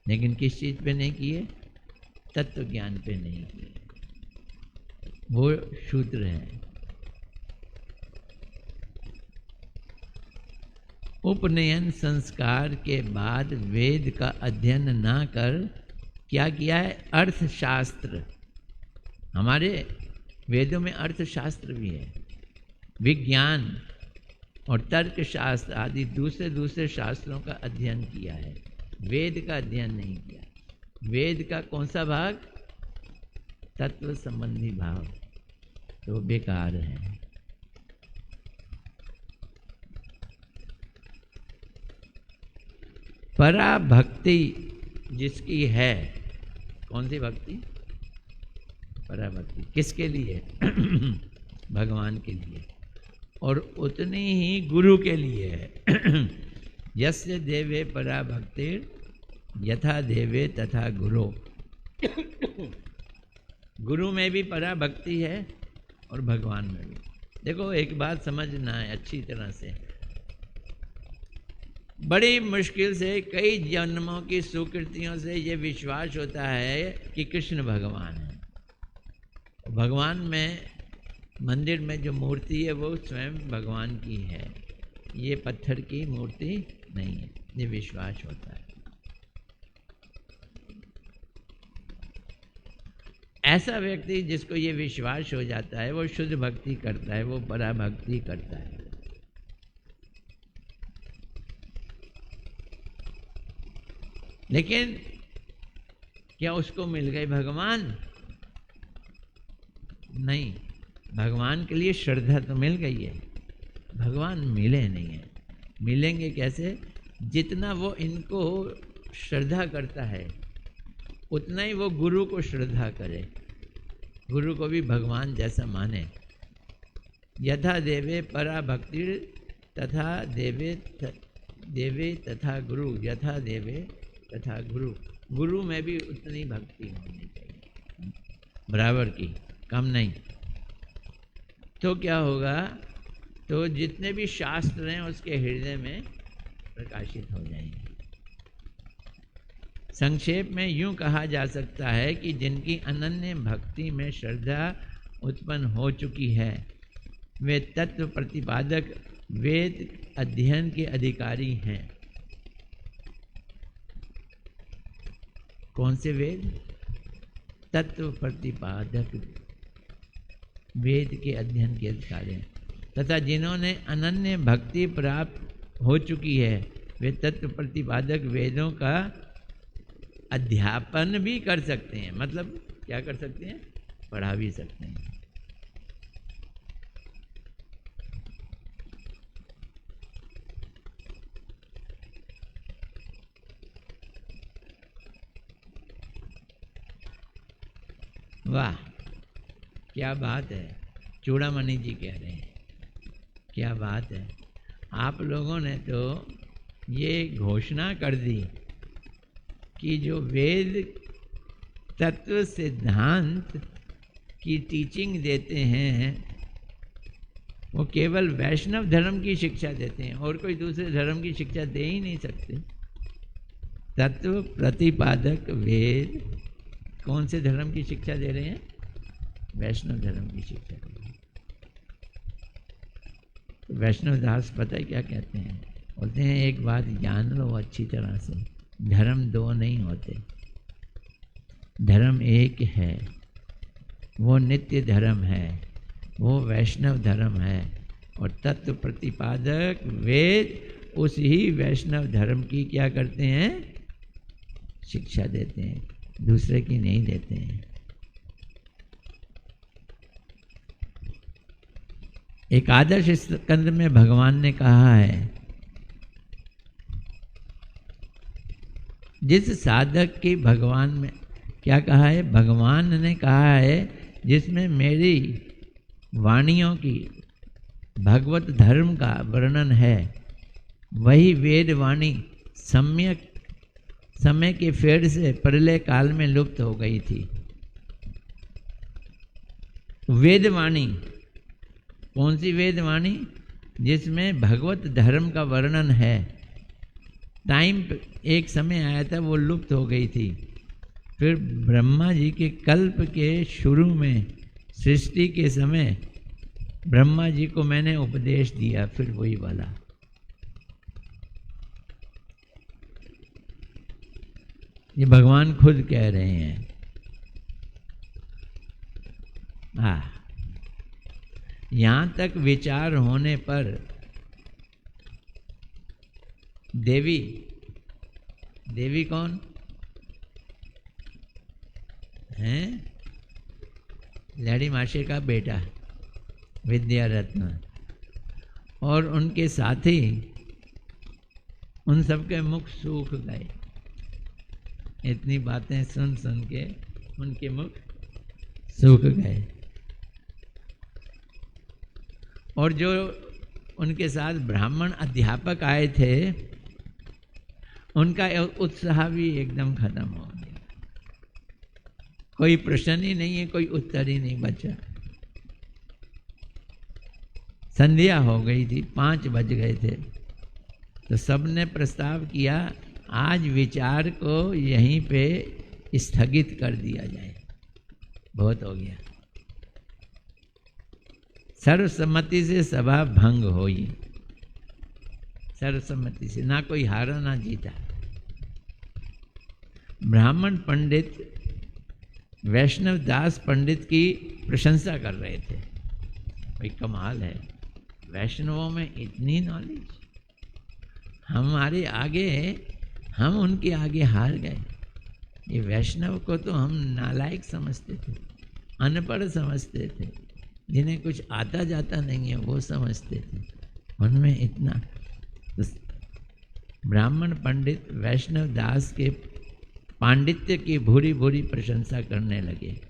लेकिन किस चीज़ पे नहीं की है? तत्व ज्ञान पे नहीं की है, वो शूद्र है। उपनयन संस्कार के बाद वेद का अध्ययन ना कर क्या किया है? अर्थशास्त्र, हमारे वेदों में अर्थशास्त्र भी है, विज्ञान और तर्कशास्त्र आदि दूसरे शास्त्रों का अध्ययन किया है, वेद का अध्ययन नहीं किया। वेद का कौन सा भाग? तत्व संबंधी भाग, तो बेकार है। परा भक्ति जिसकी है, कौन सी भक्ति? परा भक्ति किसके लिए? भगवान के लिए, और उतनी ही गुरु के लिए है। यस्य देवे परा भक्तिर् यथा देवे तथा गुरु। गुरु में भी परा भक्ति है और भगवान में भी। देखो, एक बात समझना है अच्छी तरह से, बड़ी मुश्किल से कई जन्मों की सुकृतियों से ये विश्वास होता है कि कृष्ण भगवान है। भगवान में मंदिर में जो मूर्ति है वो स्वयं भगवान की है, ये पत्थर की मूर्ति नहीं है, ये विश्वास होता है। ऐसा व्यक्ति जिसको ये विश्वास हो जाता है वो शुद्ध भक्ति करता है, वो परा भक्ति करता है। लेकिन क्या उसको मिल गए भगवान? नहीं, भगवान के लिए श्रद्धा तो मिल गई है, भगवान मिले नहीं है। मिलेंगे कैसे? जितना वो इनको श्रद्धा करता है उतना ही वो गुरु को श्रद्धा करे, गुरु को भी भगवान जैसा माने। यथा देवे परा भक्ति तथा देवे तथा गुरु, यथा देवे तथा गुरु, गुरु में भी उतनी भक्ति होनी चाहिए, बराबर की, कम नहीं। तो क्या होगा? तो जितने भी शास्त्र हैं उसके हृदय में प्रकाशित हो जाएंगे। संक्षेप में यूं कहा जा सकता है कि जिनकी अनन्य भक्ति में श्रद्धा उत्पन्न हो चुकी है वे तत्व प्रतिपादक वेद अध्ययन के अधिकारी हैं। कौन से वेद? तत्व प्रतिपादक वेद के अध्ययन के अधिकारी हैं। तथा जिन्होंने अनन्य भक्ति प्राप्त हो चुकी है वे तत्व प्रतिपादक वेदों का अध्यापन भी कर सकते हैं। मतलब क्या कर सकते हैं? पढ़ा भी सकते हैं। वाह, क्या बात है! चूड़ामणि जी कह रहे हैं, क्या बात है! आप लोगों ने तो ये घोषणा कर दी कि जो वेद तत्व सिद्धांत की टीचिंग देते हैं वो केवल वैष्णव धर्म की शिक्षा देते हैं और कोई दूसरे धर्म की शिक्षा दे ही नहीं सकते। तत्व प्रतिपादक वेद कौन से धर्म की शिक्षा दे रहे हैं? वैष्णव धर्म की शिक्षा दे रहे हैं। तो वैष्णव दास पता है क्या कहते हैं? बोलते हैं एक बात जान लो अच्छी तरह से, धर्म दो नहीं होते, धर्म एक है, वो नित्य धर्म है, वो वैष्णव धर्म है। और तत्व प्रतिपादक वेद उस ही वैष्णव धर्म की क्या करते हैं? शिक्षा देते हैं, दूसरे की नहीं देते हैं। एकादश स्कंद में भगवान ने कहा है जिस साधक की भगवान में क्या कहा है? भगवान ने कहा है जिसमें मेरी वाणियों की भगवत धर्म का वर्णन है वही वेद वाणी सम्यक समय के फेर से प्रलय काल में लुप्त हो गई थी। वेदवाणी कौन सी वेदवाणी? जिसमें भगवत धर्म का वर्णन है। टाइम एक समय आया था वो लुप्त हो गई थी। फिर ब्रह्मा जी के कल्प के शुरू में सृष्टि के समय ब्रह्मा जी को मैंने उपदेश दिया, फिर वही वाला। ये भगवान खुद कह रहे हैं। हाँ, यहाँ तक विचार होने पर देवी कौन हैं? लहड़ी माशे का बेटा विद्या रत्न और उनके साथी, उन सबके मुख सूख गए। इतनी बातें सुन सुन के उनके मुख सूख गए। और जो उनके साथ ब्राह्मण अध्यापक आए थे उनका उत्साह भी एकदम खत्म हो गया। कोई प्रश्न ही नहीं है, कोई उत्तर ही नहीं बचा। संध्या हो गई थी, 5 बज गए थे, तो सबने प्रस्ताव किया आज विचार को यहीं पे स्थगित कर दिया जाए, बहुत हो गया। सर्वसम्मति से सभा भंग हुई, सर्वसम्मति से, ना कोई हारा ना जीता। ब्राह्मण पंडित वैष्णव दास पंडित की प्रशंसा कर रहे थे, भाई कमाल है, वैष्णवों में इतनी नॉलेज, हमारे आगे हम उनके आगे हार गए। ये वैष्णव को तो हम नालायक समझते थे, अनपढ़ समझते थे, जिन्हें कुछ आता जाता नहीं है वो समझते थे। उनमें इतना तो ब्राह्मण पंडित वैष्णव दास के पांडित्य की भूरी भूरी प्रशंसा करने लगे।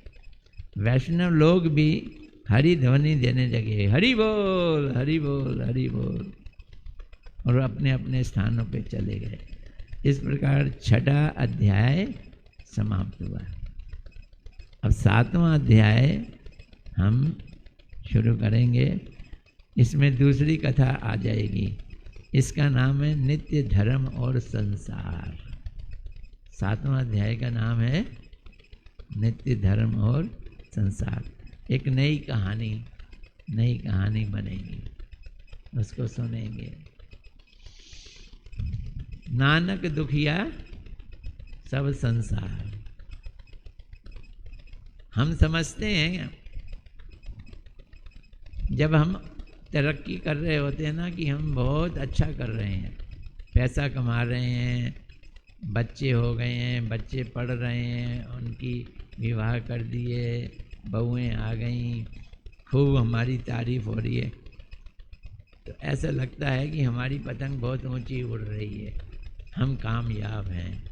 वैष्णव लोग भी हरि ध्वनि देने लगे, हरि बोल हरि बोल हरि बोल, और अपने अपने स्थानों पे चले गए। इस प्रकार छठा अध्याय समाप्त हुआ। अब सातवां अध्याय हम शुरू करेंगे। इसमें दूसरी कथा आ जाएगी। इसका नाम है नित्य धर्म और संसार। सातवां अध्याय का नाम है नित्य धर्म और संसार। एक नई कहानी बनेगी, उसको सुनेंगे। नानक दुखिया सब संसार। हम समझते हैं जब हम तरक्की कर रहे होते हैं ना कि हम बहुत अच्छा कर रहे हैं, पैसा कमा रहे हैं, बच्चे हो गए हैं, बच्चे पढ़ रहे हैं, उनकी विवाह कर दिए, बहुएं आ गईं, खूब हमारी तारीफ हो रही है, तो ऐसा लगता है कि हमारी पतंग बहुत ऊंची उड़ रही है, हम कामयाब हैं,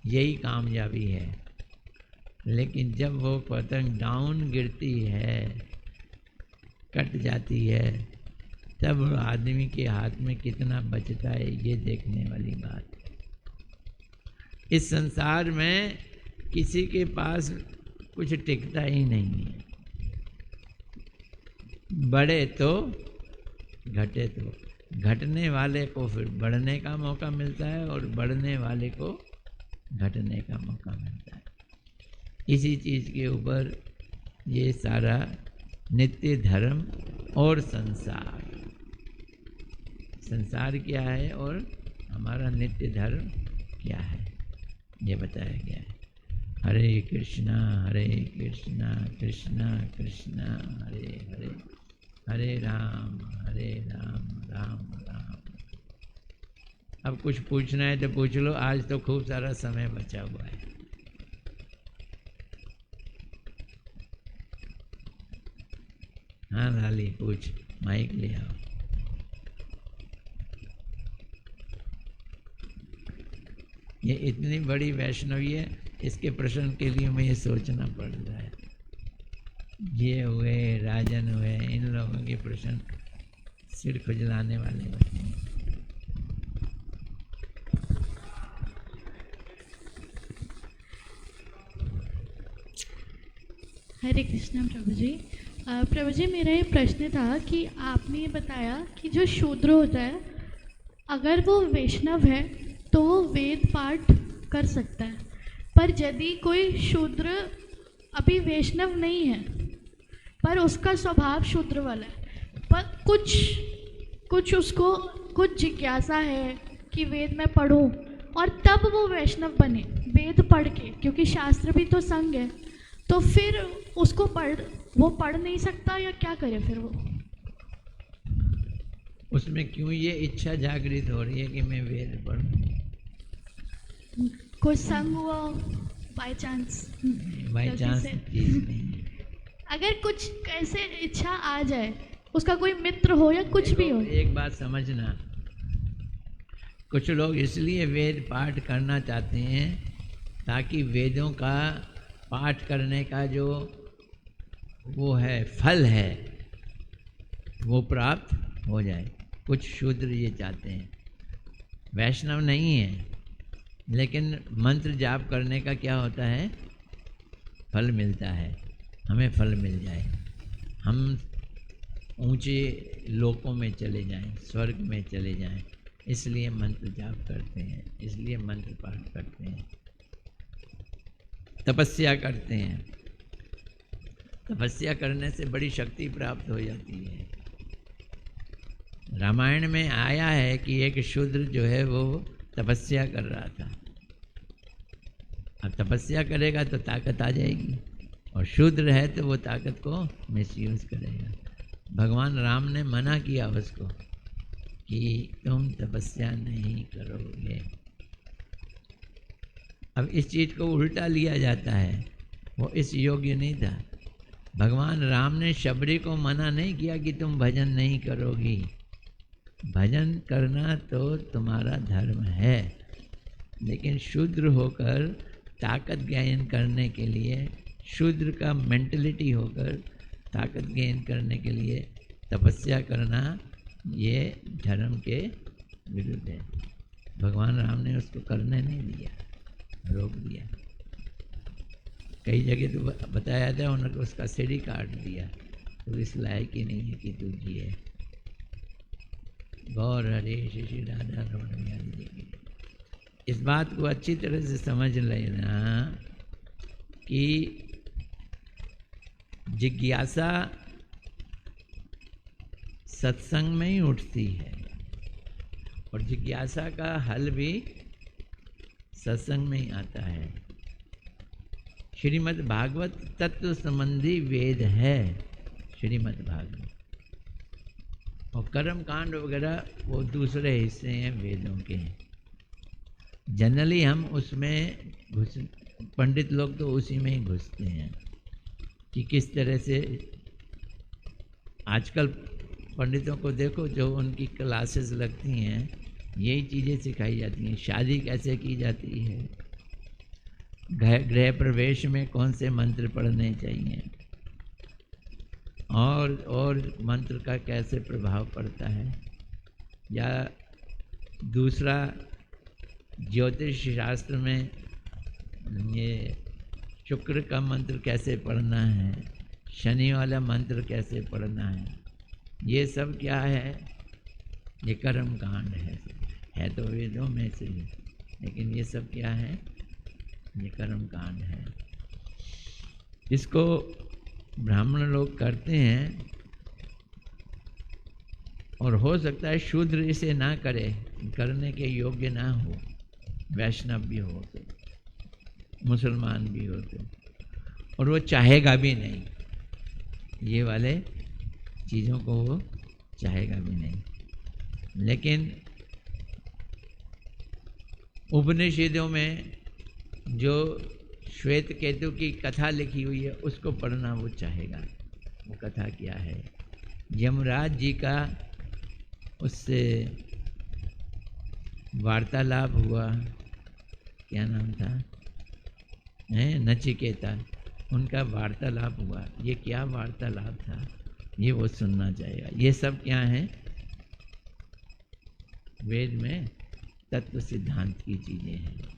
यही कामयाबी है। लेकिन जब वो पतंग डाउन गिरती है, कट जाती है, तब आदमी के हाथ में कितना बचता है, ये देखने वाली बात है। इस संसार में किसी के पास कुछ टिकता ही नहीं है, बढ़े तो घटे तो। घटने वाले को फिर बढ़ने का मौका मिलता है और बढ़ने वाले को घटने का मौका मिलता है। इसी चीज़ के ऊपर ये सारा नित्य धर्म और संसार, संसार क्या है और हमारा नित्य धर्म क्या है, ये बताया गया है। हरे कृष्णा कृष्णा कृष्णा हरे हरे, हरे राम राम राम। अब कुछ पूछना है तो पूछ लो, आज तो खूब सारा समय बचा हुआ है। हाँ लाली पूछ, माइक ले आओ। ये इतनी बड़ी वैष्णवी है, इसके प्रश्न के लिए मुझे सोचना पड़ रहा है। ये हुए, राजन हुए, इन लोगों के प्रश्न सिर खुजलाने वाले होते हैं। हरे कृष्णा प्रभु जी। प्रभु जी, मेरा ये प्रश्न था कि आपने ये बताया कि जो शूद्र होता है, अगर वो वैष्णव है तो वो वेद पाठ कर सकता है, पर यदि कोई शूद्र अभी वैष्णव नहीं है पर उसका स्वभाव शूद्र वाला है, पर कुछ उसको कुछ जिज्ञासा है कि वेद में पढ़ूं, और तब वो वैष्णव बने वेद पढ़ के, क्योंकि शास्त्र भी तो संग है, तो फिर उसको वो पढ़ नहीं सकता, या क्या करे फिर वो? उसमें क्यों ये इच्छा जागृत हो रही है कि मैं वेद पढ़ूं? कोई संग हुआ बाय चांस? बाय चांस चीज नहीं है। अगर कुछ कैसे इच्छा आ जाए, उसका कोई मित्र हो या कुछ भी हो। एक बात समझना, कुछ लोग इसलिए वेद पाठ करना चाहते हैं ताकि वेदों का पाठ करने का जो वो है फल है वो प्राप्त हो जाए। कुछ शूद्र ये चाहते हैं, वैष्णव नहीं है, लेकिन मंत्र जाप करने का क्या होता है, फल मिलता है, हमें फल मिल जाए, हम ऊंचे लोकों में चले जाएं, स्वर्ग में चले जाएं, इसलिए मंत्र जाप करते हैं, इसलिए मंत्र पाठ करते हैं, तपस्या करते हैं। तपस्या करने से बड़ी शक्ति प्राप्त हो जाती है। रामायण में आया है कि एक शूद्र जो है वो तपस्या कर रहा था। अब तपस्या करेगा तो ताकत आ जाएगी, और शूद्र है तो वो ताकत को मिसयूज करेगा। भगवान राम ने मना किया उसको कि तुम तपस्या नहीं करोगे, अब इस चीज़ को उल्टा लिया जाता है, वो इस योग्य नहीं था। भगवान राम ने शबरी को मना नहीं किया कि तुम भजन नहीं करोगी, भजन करना तो तुम्हारा धर्म है, लेकिन शूद्र होकर ताकत गेन करने के लिए, शूद्र का मेंटलिटी होकर ताकत गेन करने के लिए तपस्या करना, ये धर्म के विरुद्ध है। भगवान राम ने उसको करने नहीं दिया, रोक दिया। कई जगह तो बताया था उन्होंने उसका सिर ही काट दिया, तो इस लायक ही नहीं है कि तू जिए। गौर हरे श्री राधा रमण बिहारी जी की। इस बात को अच्छी तरह से समझ लेना कि जिज्ञासा सत्संग में ही उठती है, और जिज्ञासा का हल भी सत्संग में ही आता है। श्रीमद् भागवत तत्व संबंधी वेद है, श्रीमद् भागवत, और कर्म कांड वगैरह वो दूसरे हिस्से हैं वेदों के। जनरली हम उसमें पंडित लोग तो उसी में ही घुसते हैं कि किस तरह से। आजकल पंडितों को देखो, जो उनकी क्लासेस लगती हैं, यही चीज़ें सिखाई जाती हैं। शादी कैसे की जाती है, गृह प्रवेश में कौन से मंत्र पढ़ने चाहिए, और मंत्र का कैसे प्रभाव पड़ता है, या दूसरा ज्योतिष शास्त्र में ये शुक्र का मंत्र कैसे पढ़ना है, शनि वाला मंत्र कैसे पढ़ना है, ये सब क्या है, ये कर्म कांड है तो वेदों में से ही, लेकिन ये सब क्या है, ये कर्म कांड है। इसको ब्राह्मण लोग करते हैं, और हो सकता है शूद्र इसे ना करे, करने के योग्य ना हो, वैष्णव भी हो तो, मुसलमान भी हो तो, और वो चाहेगा भी नहीं, ये वाले चीज़ों को वो चाहेगा भी नहीं। लेकिन उपनिषदों में जो श्वेत केतु की कथा लिखी हुई है, उसको पढ़ना वो चाहेगा। वो कथा क्या है, यमराज जी का उससे वार्तालाप हुआ, क्या नाम था, नचिकेता, उनका वार्तालाप हुआ। ये क्या वार्तालाप था, ये वो सुनना चाहेगा। ये सब क्या है, वेद में तत्व सिद्धांत की चीज़ें हैं,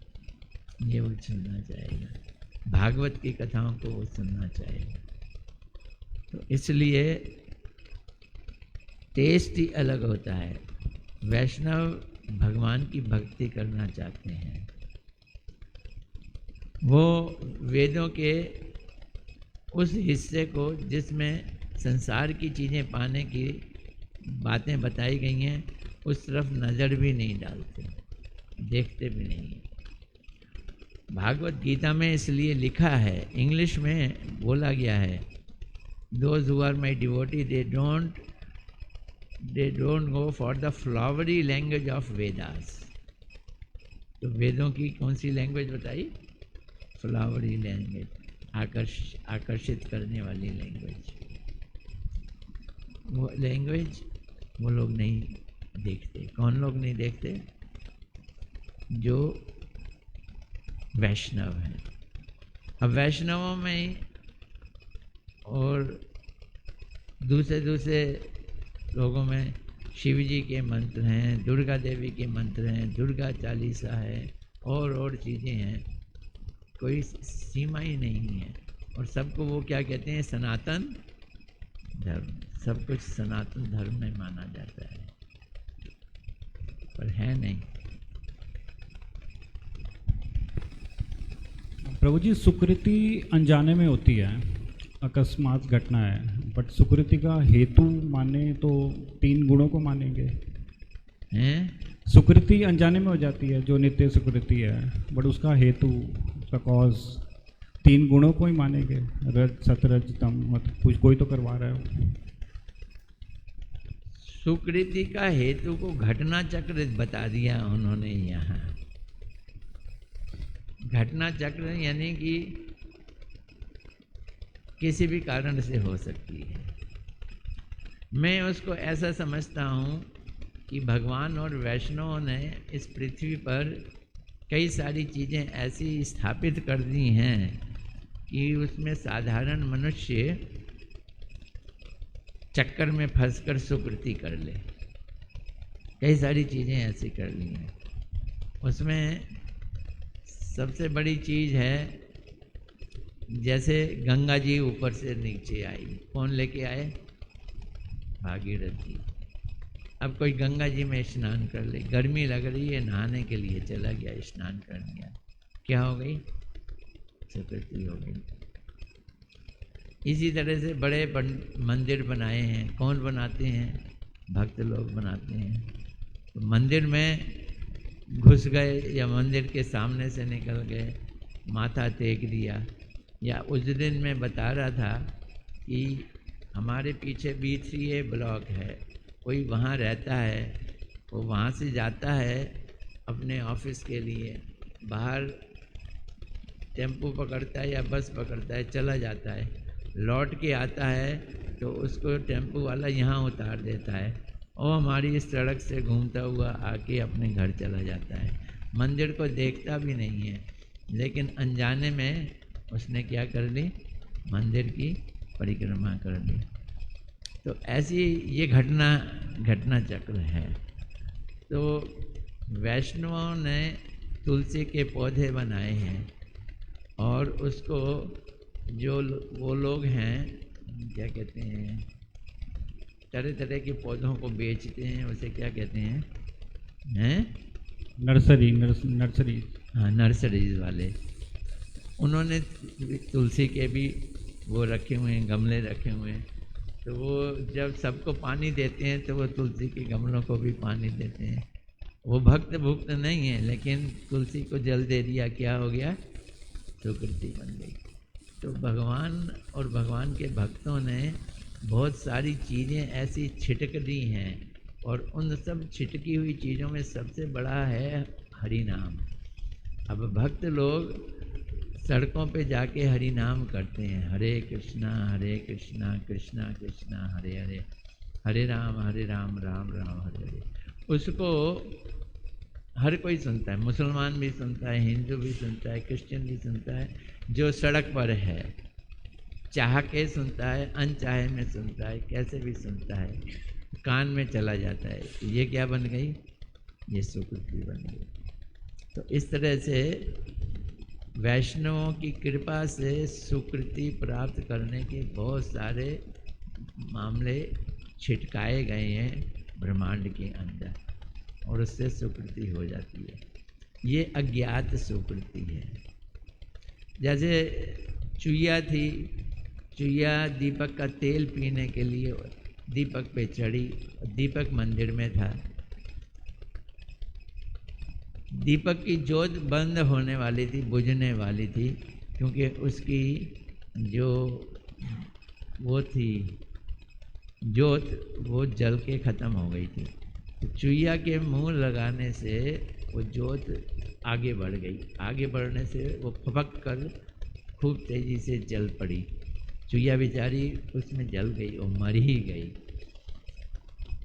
ये वो सुनना चाहेगा। भागवत की कथाओं को वो सुनना चाहेगा। तो इसलिए टेस्ट ही अलग होता है। वैष्णव भगवान की भक्ति करना चाहते हैं, वो वेदों के उस हिस्से को जिसमें संसार की चीज़ें पाने की बातें बताई गई हैं, उस तरफ नज़र भी नहीं डालते, देखते भी नहीं हैं। भागवत गीता में इसलिए लिखा है, इंग्लिश में बोला गया है, those who are my devotee they don't go for the flowery language of Vedas. तो वेदों की कौन सी लैंग्वेज बताई, फ्लावरी लैंग्वेज, आकर्षित करने वाली लैंग्वेज। वो लैंग्वेज वो लोग नहीं देखते। कौन लोग नहीं देखते, जो वैष्णव हैं। अब वैष्णवों में ही और दूसरे लोगों में शिव जी के मंत्र हैं, दुर्गा देवी के मंत्र हैं, दुर्गा चालीसा है, और चीज़ें हैं, कोई सीमा ही नहीं है। और सबको वो क्या कहते हैं, सनातन धर्म। सब कुछ सनातन धर्म में माना जाता है, पर है नहीं। प्रभु जी, सुकृति अनजाने में होती है, अकस्मात घटना है, बट सुकृति का हेतु माने तो 3 गुणों को मानेंगे हैं? सुकृति अनजाने में हो जाती है, जो नित्य सुकृति है, बट उसका हेतु, उसका कॉज 3 गुणों को ही मानेंगे, रज सतरज तम, मतलब कोई तो करवा रहा है। सुकृति का हेतु को घटना चक्र बता दिया उन्होंने यहाँ। घटना चक्र यानी कि किसी भी कारण से हो सकती है। मैं उसको ऐसा समझता हूँ कि भगवान और वैष्णवों ने इस पृथ्वी पर कई सारी चीज़ें ऐसी स्थापित कर दी हैं कि उसमें साधारण मनुष्य चक्कर में फंसकर सुकृति कर ले। कई सारी चीज़ें ऐसी कर ली हैं। उसमें सबसे बड़ी चीज़ है, जैसे गंगा जी ऊपर से नीचे आई, कौन लेके आए? भागीरथ जी। अब कोई गंगा जी में स्नान कर ले, गर्मी लग रही है, नहाने के लिए चला गया, स्नान कर लिया, क्या हो गई? सुकृति हो गई। इसी तरह से बड़े मंदिर बनाए हैं, कौन बनाते हैं? भक्त लोग बनाते हैं। तो मंदिर में घुस गए या मंदिर के सामने से निकल गए, माथा टेक दिया। या उस दिन मैं बता रहा था कि हमारे पीछे B3A ब्लॉक है, कोई वहाँ रहता है, वो वहाँ से जाता है अपने ऑफिस के लिए, बाहर टेम्पो पकड़ता है या बस पकड़ता है, चला जाता है, लौट के आता है तो उसको टेम्पो वाला यहाँ उतार देता है और हमारी इस सड़क से घूमता हुआ आके अपने घर चला जाता है। मंदिर को देखता भी नहीं है, लेकिन अनजाने में उसने क्या कर ली? मंदिर की परिक्रमा कर ली। तो ऐसी ये घटना चक्र है। तो वैष्णवों ने तुलसी के पौधे बनाए हैं और उसको जो वो लोग हैं, क्या कहते हैं, तरह तरह के पौधों को बेचते हैं, उसे क्या कहते हैं? नर्सरी। हाँ, नर्सरीज वाले। उन्होंने तुलसी के भी वो रखे हुए हैं, गमले रखे हुए हैं। तो वो जब सबको पानी देते हैं तो वो तुलसी के गमलों को भी पानी देते हैं। वो भक्त नहीं है, लेकिन तुलसी को जल दे दिया, क्या हो गया? सुकृति बन गई। तो भगवान और भगवान के भक्तों ने बहुत सारी चीज़ें ऐसी छिटक दी हैं, और उन सब छिटकी हुई चीज़ों में सबसे बड़ा है हरि नाम। अब भक्त लोग सड़कों पे जाके हरि नाम करते हैं, हरे कृष्णा कृष्णा कृष्णा हरे हरे, हरे राम राम राम हरे हरे। उसको हर कोई सुनता है, मुसलमान भी सुनता है, हिंदू भी सुनता है, क्रिश्चियन भी सुनता है, जो सड़क पर है, चाह के सुनता है, अनचाहे में सुनता है, कैसे भी सुनता है, कान में चला जाता है। तो ये क्या बन गई? ये सुकृति बन गई। तो इस तरह से वैष्णवों की कृपा से सुकृति प्राप्त करने के बहुत सारे मामले छिटकाए गए हैं ब्रह्मांड के अंदर, और उससे सुकृति हो जाती है। ये अज्ञात सुकृति है। जैसे चुईया थी, चुईया दीपक का तेल पीने के लिए दीपक पे चढ़ी, दीपक मंदिर में था। दीपक की जोत बंद होने वाली थी, बुझने वाली थी, क्योंकि उसकी जो वो थी जोत, वो जल के ख़त्म हो गई थी। तो चुईया के मुंह लगाने से वो जोत आगे बढ़ गई। आगे बढ़ने से वो फपक कर खूब तेज़ी से जल पड़ी। चुईया बेचारी उसमें जल गई और मर ही गई।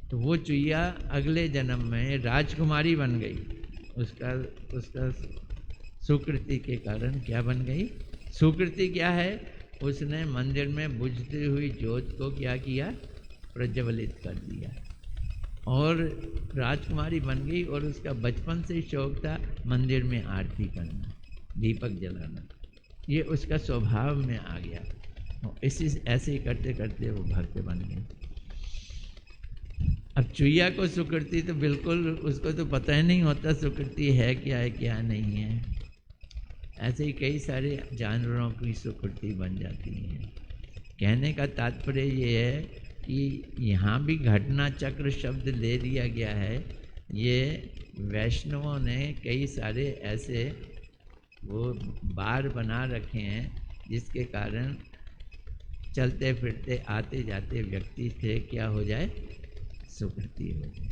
तो वो चुईया अगले जन्म में राजकुमारी बन गई। उसका सुकृति के कारण क्या बन गई? सुकृति क्या है? उसने मंदिर में बुझती हुई ज्योत को क्या किया? प्रज्वलित कर दिया और राजकुमारी बन गई। और उसका बचपन से शौक था मंदिर में आरती करना, दीपक जलाना। ये उसका स्वभाव में आ गया। ऐसे ही करते करते वो भक्त बन गए। अब चुईया को सुकृति तो बिल्कुल उसको तो पता ही नहीं होता सुकृति है क्या नहीं है। ऐसे ही कई सारे जानवरों की सुकृति बन जाती है। कहने का तात्पर्य ये है कि यहाँ भी घटना चक्र शब्द ले लिया गया है। ये वैष्णवों ने कई सारे ऐसे वो बार बना रखे हैं, जिसके कारण चलते फिरते आते जाते व्यक्ति से क्या हो जाए? सुकृति हो जाए।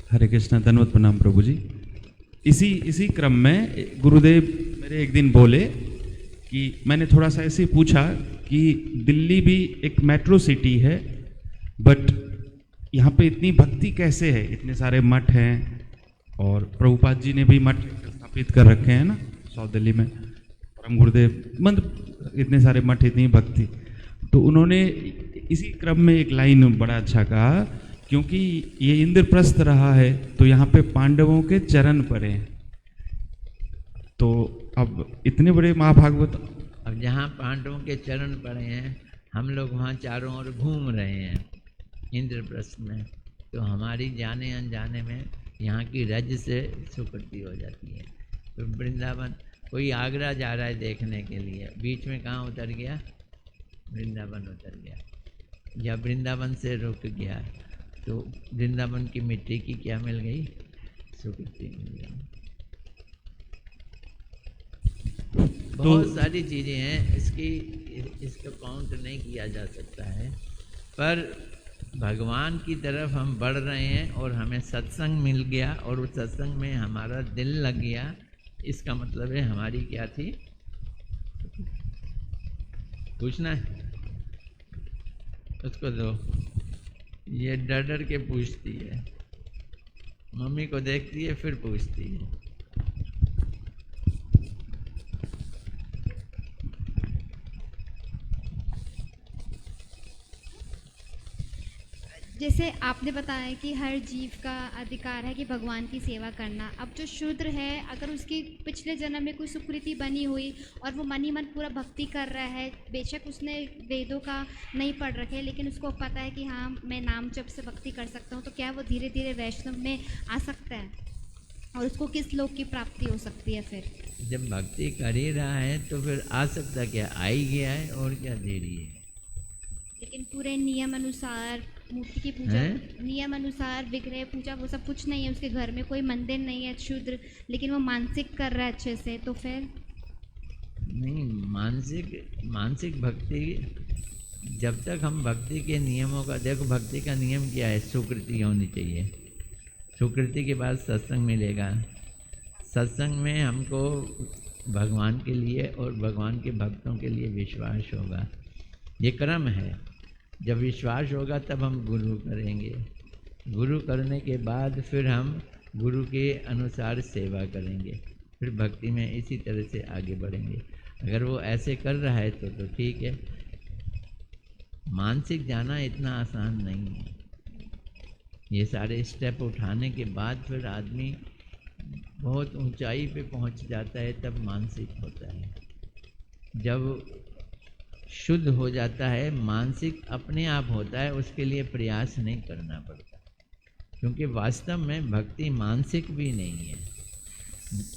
हरे कृष्णा, धन्यवाद, प्रणाम प्रभु जी। इसी क्रम में गुरुदेव मेरे एक दिन बोले कि मैंने थोड़ा सा ऐसे पूछा कि दिल्ली भी एक मेट्रो सिटी है, बट यहाँ पे इतनी भक्ति कैसे है? इतने सारे मठ हैं और प्रभुपाद जी ने भी मठ स्थापित कर रखे हैं ना साउथ दिल्ली में, परम गुरुदेव, मतलब इतने सारे मठ, इतनी भक्ति। तो उन्होंने इसी क्रम में एक लाइन बड़ा अच्छा कहा, क्योंकि ये इंद्रप्रस्थ रहा है तो यहाँ पे पांडवों के चरण पड़े हैं। तो अब इतने बड़े महाभागवत, अब जहाँ पांडवों के चरण पड़े हैं, हम लोग वहाँ चारों ओर घूम रहे हैं इंद्रप्रस्थ में, तो हमारी जाने अनजाने में यहाँ की रज से सुकृति हो जाती है। तो वृंदावन, कोई आगरा जा रहा है देखने के लिए, बीच में कहाँ उतर गया? वृंदावन उतर गया, या वृंदावन से रुक गया, तो वृंदावन की मिट्टी की क्या मिल गई? सुकृति मिल गई। बहुत सारी चीज़ें हैं, इसको काउंट नहीं किया जा सकता है, पर भगवान की तरफ हम बढ़ रहे हैं और हमें सत्संग मिल गया और उस सत्संग में हमारा दिल लग गया, इसका मतलब है हमारी क्या थी? पूछना है उसको, दो। ये डर डर के पूछती है, मम्मी को देखती है फिर पूछती है। जैसे आपने बताया कि हर जीव का अधिकार है कि भगवान की सेवा करना। अब जो शूद्र है, अगर उसकी पिछले जन्म में कोई सुकृति बनी हुई और वो मन ही मन पूरा भक्ति कर रहा है, बेशक उसने वेदों का नहीं पढ़ रखे, लेकिन उसको पता है कि हाँ मैं नाम जप से भक्ति कर सकता हूँ, तो क्या वो धीरे धीरे वैष्णव में आ सकता है? और उसको किस लोक की प्राप्ति हो सकती है फिर? जब भक्ति कर ही रहा है तो फिर आ सकता क्या? आ ही गया है, और क्या देरी है? लेकिन पूरे नियम अनुसार मूर्ति की पूजा, नियम अनुसार विग्रह पूजा, वो सब कुछ नहीं है, उसके घर में कोई मंदिर नहीं है शूद्र, लेकिन वो मानसिक कर रहा है अच्छे से, तो फिर नहीं, मानसिक भक्ति, जब तक हम भक्ति के नियमों का, देखो भक्ति का नियम क्या है? सुकृति होनी चाहिए, सुकृति के बाद सत्संग मिलेगा, सत्संग में हमको भगवान के लिए और भगवान के भक्तों के लिए विश्वास होगा, ये क्रम है। जब विश्वास होगा तब हम गुरु करेंगे, गुरु करने के बाद फिर हम गुरु के अनुसार सेवा करेंगे, फिर भक्ति में इसी तरह से आगे बढ़ेंगे। अगर वो ऐसे कर रहा है तो ठीक है। मानसिक जाना इतना आसान नहीं है, ये सारे स्टेप उठाने के बाद फिर आदमी बहुत ऊंचाई पे पहुंच जाता है, तब मानसिक होता है। जब शुद्ध हो जाता है, मानसिक अपने आप होता है, उसके लिए प्रयास नहीं करना पड़ता, क्योंकि वास्तव में भक्ति मानसिक भी नहीं है,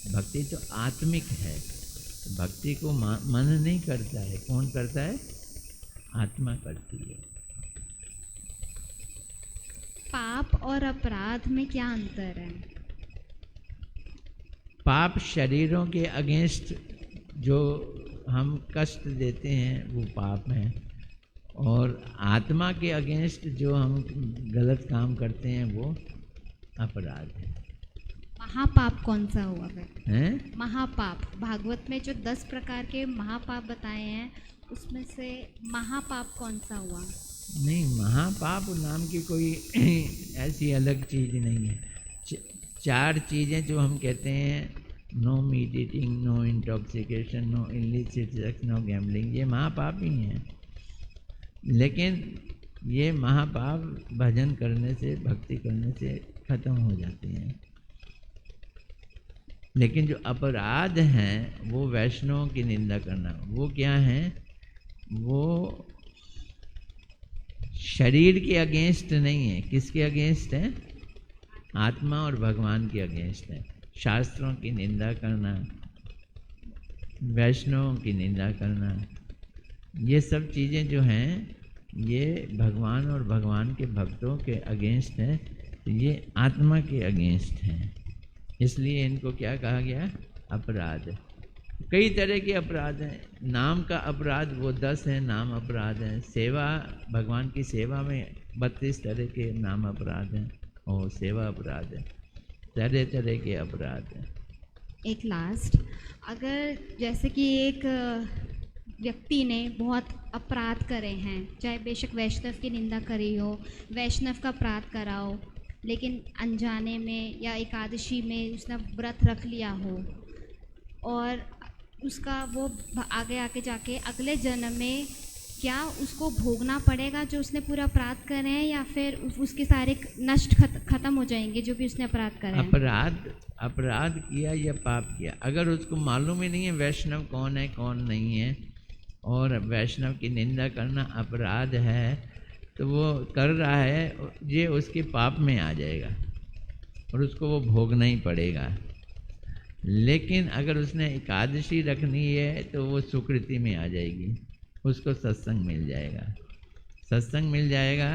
भक्ति तो आत्मिक है। भक्ति को मन नहीं करता है, कौन करता है? आत्मा करती है। पाप और अपराध में क्या अंतर है? पाप शरीरों के अगेंस्ट जो हम कष्ट देते हैं वो पाप है, और आत्मा के अगेंस्ट जो हम गलत काम करते हैं वो अपराध है। महापाप कौन सा हुआ फिर? हैं? महापाप, भागवत में जो 10 प्रकार के महापाप बताए हैं, उसमें से महापाप कौन सा हुआ? नहीं, महापाप नाम की कोई ऐसी अलग चीज़ नहीं है। 4 चीज़ें जो हम कहते हैं, no meat eating, no intoxication, no illicit sex, no gambling, ये महापाप ही हैं। लेकिन ये महापाप भजन करने से, भक्ति करने से खत्म हो जाते हैं। लेकिन जो अपराध हैं वो वैष्णवों की निंदा करना, वो क्या है? वो शरीर के अगेंस्ट नहीं है। किसके अगेंस्ट है? आत्मा और भगवान के अगेंस्ट है। शास्त्रों की निंदा करना, वैष्णवों की निंदा करना, ये सब चीज़ें जो हैं ये भगवान और भगवान के भक्तों के अगेंस्ट हैं, तो ये आत्मा के अगेंस्ट हैं। इसलिए इनको क्या कहा गया? अपराध। कई तरह के अपराध हैं। नाम का अपराध वो 10 हैं, नाम अपराध हैं। सेवा, भगवान की सेवा में 32 तरह के नाम अपराध हैं, और सेवा अपराध है, तरह तरह के अपराध हैं। एक लास्ट, अगर जैसे कि एक व्यक्ति ने बहुत अपराध करे हैं, चाहे बेशक वैष्णव की निंदा करी हो, वैष्णव का अपराध करा हो, लेकिन अनजाने में या एकादशी में उसने व्रत रख लिया हो और उसका वो आगे आके जाके अगले जन्म में क्या उसको भोगना पड़ेगा जो उसने पूरा अपराध करे हैं, या फिर उसके सारे नष्ट खत्म हो जाएंगे जो भी उसने अपराध करे हैं? अपराध किया या पाप किया, अगर उसको मालूम ही नहीं है वैष्णव कौन है कौन नहीं है और वैष्णव की निंदा करना अपराध है, तो वो कर रहा है, ये उसके पाप में आ जाएगा और उसको वो भोगना ही पड़ेगा। लेकिन अगर उसने एकादशी रखनी है तो वो सुकृति में आ जाएगी, उसको सत्संग मिल जाएगा। सत्संग मिल जाएगा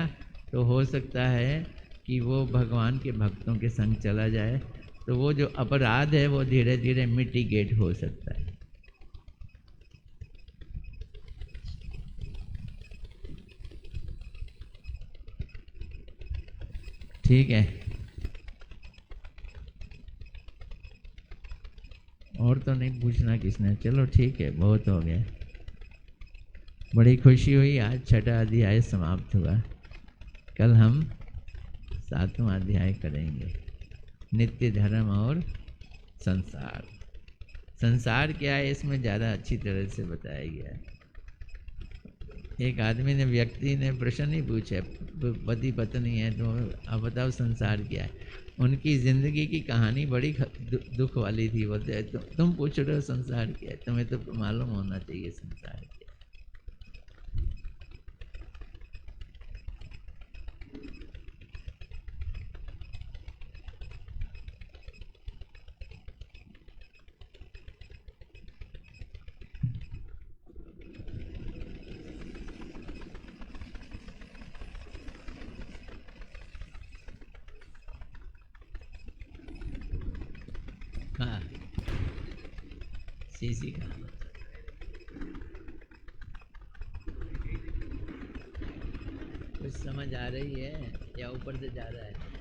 तो हो सकता है कि वो भगवान के भक्तों के संग चला जाए, तो वो जो अपराध है वो धीरे धीरे मिटिगेट हो सकता है। ठीक है, और तो नहीं पूछना किसने, चलो ठीक है, बहुत हो गया। बड़ी खुशी हुई, आज 6वां अध्याय समाप्त हुआ। कल हम 7वां अध्याय करेंगे, नित्य धर्म और संसार। संसार क्या है इसमें ज़्यादा अच्छी तरह से बताया गया है। एक आदमी ने, व्यक्ति ने प्रश्न ही पूछा, पति पत्नी है तो अब बताओ संसार क्या है। उनकी ज़िंदगी की कहानी बड़ी दुख वाली थी। बोलते तुम पूछ रहे हो संसार क्या है, तुम्हें तो मालूम होना चाहिए संसार क्या है। हाँ, सीसी का कुछ समझ आ रही है या ऊपर से जा रहा है?